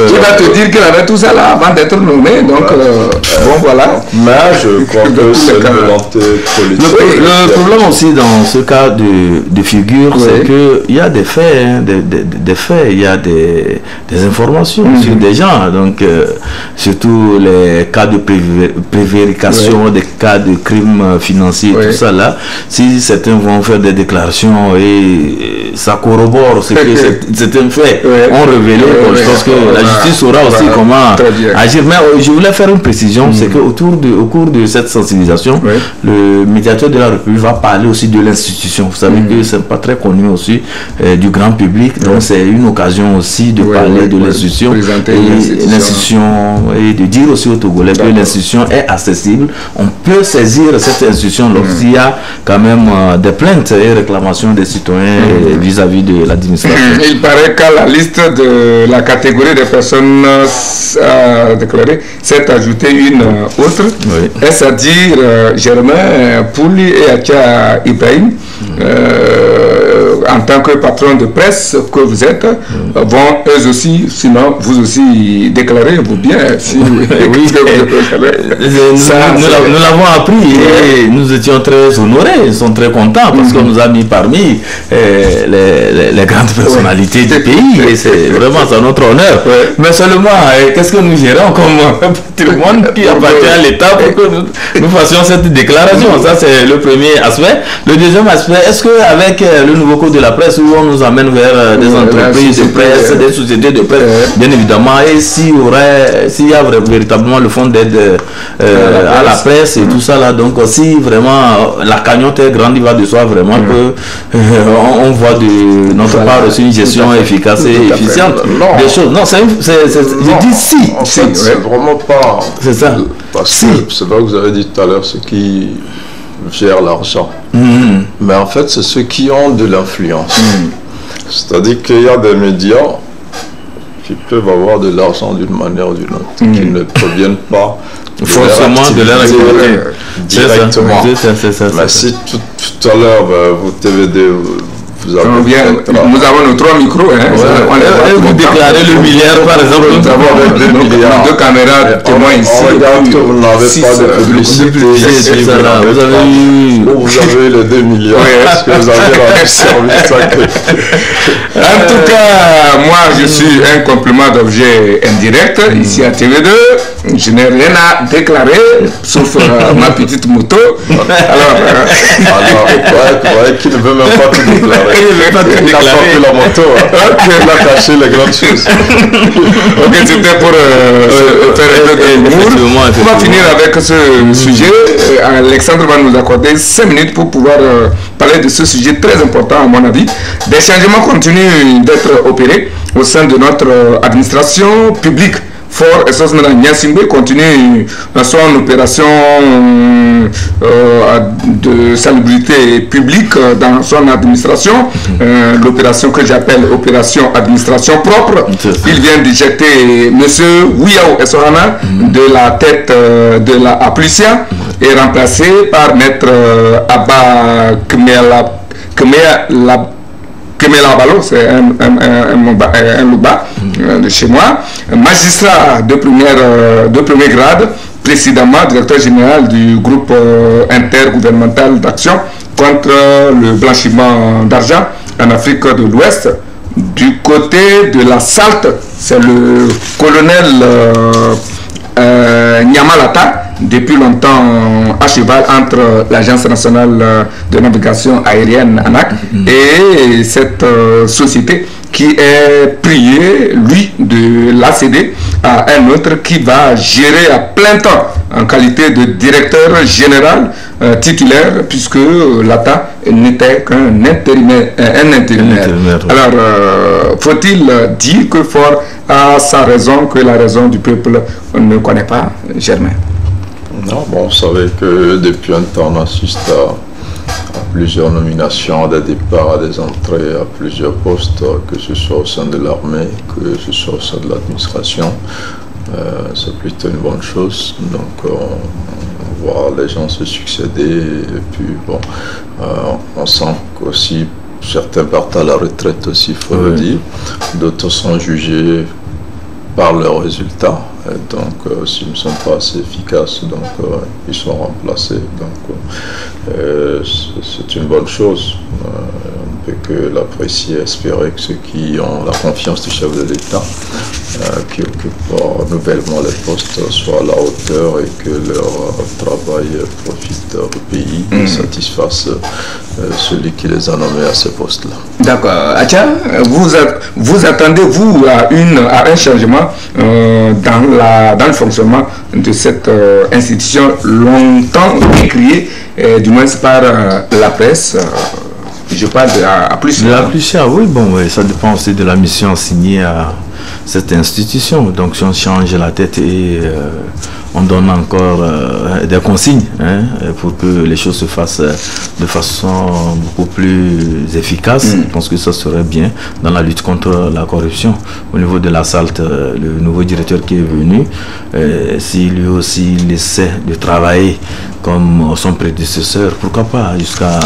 Qui va te dire qu'il avait tout ça là avant d'être nommé. Donc, bon, voilà. Mais je crois que c'est une volonté politique. Le problème aussi dans ce cas de figure, c'est qu'il y a des faits, des faits, il y a des informations sur des gens. Donc, surtout les cas de prévarication, des cas de crimes financiers, tout ça là, si certains vont faire des déclarations et ça corrobore ce que certains faits ont révélé, je pense que la justice saura aussi comment agir. Mais je voulais faire une précision, c'est qu'au cours de cette sensibilisation, le médiateur de la République va parler aussi de l'institution. Vous savez que c'est pas très connu aussi du grand public, donc c'est une occasion aussi de parler de l'institution et de dire aussi aux Togolais que l'institution est accessible. On peut saisir cette institution lorsqu'il y a quand même des plaintes et réclamations des citoyens vis-à-vis de l'administration. Il paraît qu'à la liste de la catégorie des personnes déclarées s'est ajoutée une autre, est-à dire Germain Pouli et Atia Ibrahim, en tant que patron de presse que vous êtes, vont eux aussi, sinon vous aussi déclarer vos biens. Si nous l'avons appris et nous étions très honorés, ils sont très contents parce qu'on nous a mis parmi les grandes personnalités du pays et c'est vraiment à notre honneur. Mais seulement, qu'est-ce que nous gérons comme patrimoine qui appartient à l'État pour que nous fassions cette déclaration? Ça, c'est le premier aspect. Le deuxième aspect, est-ce qu'avec le nouveau code de la presse où on nous amène vers des entreprises de presse, des sociétés de presse, bien évidemment, et s'il y a véritablement le fonds d'aide à la presse et tout ça là, donc si vraiment la cagnotte est grande, il va de soi vraiment que on voit de notre part aussi une gestion efficace et efficiente des choses. Non, je dis si. En fait, c'est vraiment pas. C'est ça. Parce que c'est vrai que vous avez dit tout à l'heure, ceux qui gèrent l'argent. Mais en fait, c'est ceux qui ont de l'influence. C'est-à-dire qu'il y a des médias qui peuvent avoir de l'argent d'une manière ou d'une autre, qui ne proviennent pas forcément de leur activité directement. C'est ça. Mais si tout à l'heure, vous TVD, vous avez nous avons nos 3 micros. Vous déclarez le milliard, par exemple. Nous avons 2 milliards. 2 caméras témoins ici. On regarde que vous n'avez pas de publicité. Vous avez les 2 millions. Est-ce que vous avez rendu service En tout cas, moi, je suis un complément d'objet indirect ici à TV2. Je n'ai rien à déclarer, sauf ma petite moto. Alors, vous voyez qu'il ne veut même pas tout déclarer. Il n'a pas pris la moto. Il a caché les grandes choses. Ok, c'était pour faire un peu d'humour. On va finir avec ce sujet. Alexandre va nous accorder 5 minutes pour pouvoir parler de ce sujet très important à mon avis. Des changements continuent d'être opérés au sein de notre administration publique. Fort et Sosmena Nyasimbe continue son opération de salubrité publique dans son administration, l'opération que j'appelle opération administration propre. Il vient d'éjecter M. Wiao Essohana de la tête de la Aplusia et remplacé par Maître Abba Kemela Balo, c'est un Louba de chez moi, magistrat de premier grade, précédemment directeur général du groupe intergouvernemental d'action contre le blanchiment d'argent en Afrique de l'Ouest. Du côté de la SALT, c'est le colonel Nyamalata depuis longtemps à cheval entre l'Agence nationale de navigation aérienne ANAC et cette société qui est prié, lui, de l'accéder à un autre qui va gérer à plein temps en qualité de directeur général titulaire, puisque l'ATA n'était qu'un intérimaire. Alors, faut-il dire que Faure a sa raison, que la raison du peuple ne connaît pas, Germain? Non, bon, vous savez que depuis un temps, on assiste à plusieurs nominations, à des départs, à des entrées, à plusieurs postes, que ce soit au sein de l'armée, que ce soit au sein de l'administration. C'est plutôt une bonne chose. Donc, on voit les gens se succéder. Et puis, bon, on sent qu'aussi certains partent à la retraite aussi, il faut le dire. D'autres sont jugés par leurs résultats. Et donc, s'ils ne sont pas assez efficaces, donc ils sont remplacés. Donc, c'est une bonne chose. On ne peut que l'apprécier, espérer que ceux qui ont la confiance du chef de l'État, qui occupent nouvellement les postes, soient à la hauteur et que leur travail profite au pays et satisfasse celui qui les a nommés à ces postes-là. D'accord. Acha, vous attendez-vous à un changement dans le fonctionnement de cette institution longtemps décriée, du moins par la presse? Je parle de la plus. De la plus, oui, bon, ça dépend aussi de la mission assignée à cette institution. Donc, si on change la tête et on donne encore des consignes pour que les choses se fassent de façon beaucoup plus efficace, je pense que ça serait bien dans la lutte contre la corruption. Au niveau de la SALT, le nouveau directeur qui est venu, si lui aussi il essaie de travailler comme son prédécesseur, pourquoi pas, jusqu'à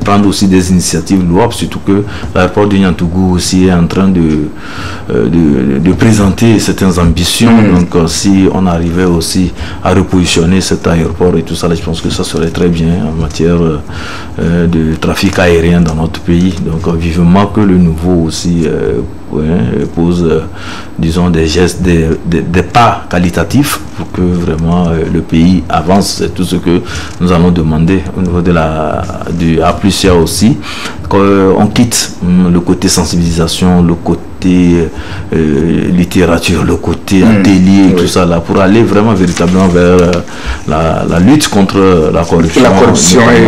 prendre aussi des initiatives louables, surtout que l'aéroport de Niantougou aussi est en train de présenter certaines ambitions. Donc si on arrivait aussi à repositionner cet aéroport et tout ça, là, je pense que ça serait très bien en matière de trafic aérien dans notre pays. Donc vivement que le nouveau aussi pose, disons, des gestes, des pas qualitatifs pour que vraiment le pays avance. C'est tout ce que nous allons demander au niveau de du A+A aussi, qu'on quitte le côté sensibilisation, le côté littérature, le côté atelier, tout ça là, pour aller vraiment véritablement vers la lutte contre la corruption. La corruption et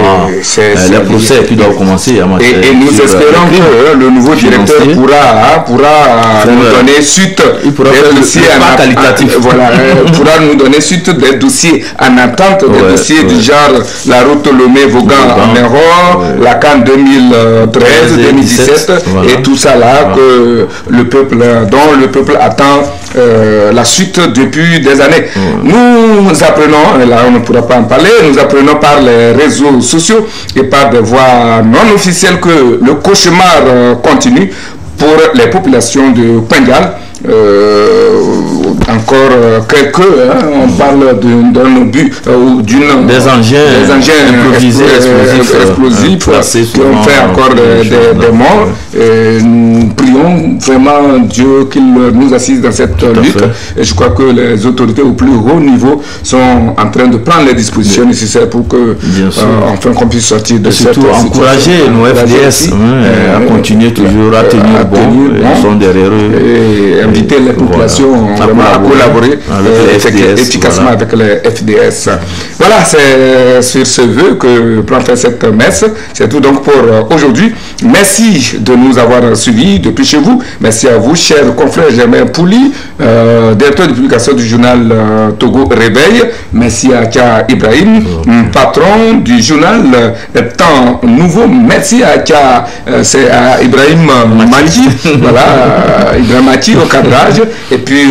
les procès qui doivent commencer. Et nous espérons que le nouveau directeur pourra nous donner suite des dossiers pourra nous donner suite des dossiers en attente, des dossiers du genre la route Lomé-Vaughan en Héron, la CAN 2013-2017 et tout ça là que dont le peuple attend la suite depuis des années. Nous apprenons, là on ne pourra pas en parler, nous apprenons par les réseaux sociaux et par des voies non officielles que le cauchemar continue pour les populations de Pengal. Encore quelques, on parle d'un obus ou des engins improvisés explosifs qui ont fait encore des morts. Nous prions vraiment Dieu qu'il nous assiste dans cette lutte. Et je crois que les autorités au plus haut niveau sont en train de prendre les dispositions nécessaires pour que enfin qu'on puisse sortir de cette situation. Surtout encourager nos FDS à continuer toujours à tenir bon. Ils sont derrière eux. Et inviter les populations vraiment à collaborer efficacement avec les FDS. Voilà, c'est sur ce vœu que prend fait cette messe. C'est tout donc pour aujourd'hui. Merci de nous avoir suivis depuis chez vous. Merci à vous, chers confrères. Germain Pouli, directeur de publication du journal Togo Réveil. Merci à Kia Ibrahim, patron du journal Temps Nouveau. Merci à Kia, c'est à Ibrahim Mati. Voilà, Ibrahim Mati au cadrage. Et puis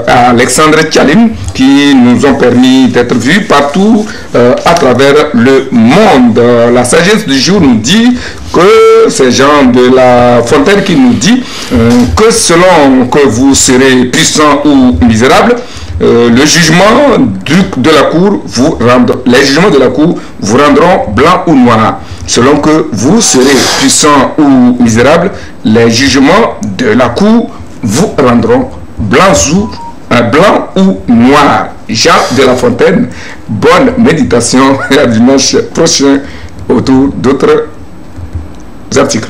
à Alexandre Tchalim qui nous ont permis d'être vus partout à travers le monde. La sagesse du jour nous dit que c'est Jean de La Fontaine qui nous dit que selon que vous serez puissant ou misérable, le jugement de la cour les jugements de la cour vous rendront blanc ou noir. Selon que vous serez puissant ou misérable, les jugements de la cour vous rendront blanc ou noir. Jean de La Fontaine. Bonne méditation et à dimanche prochain autour d'autres articles.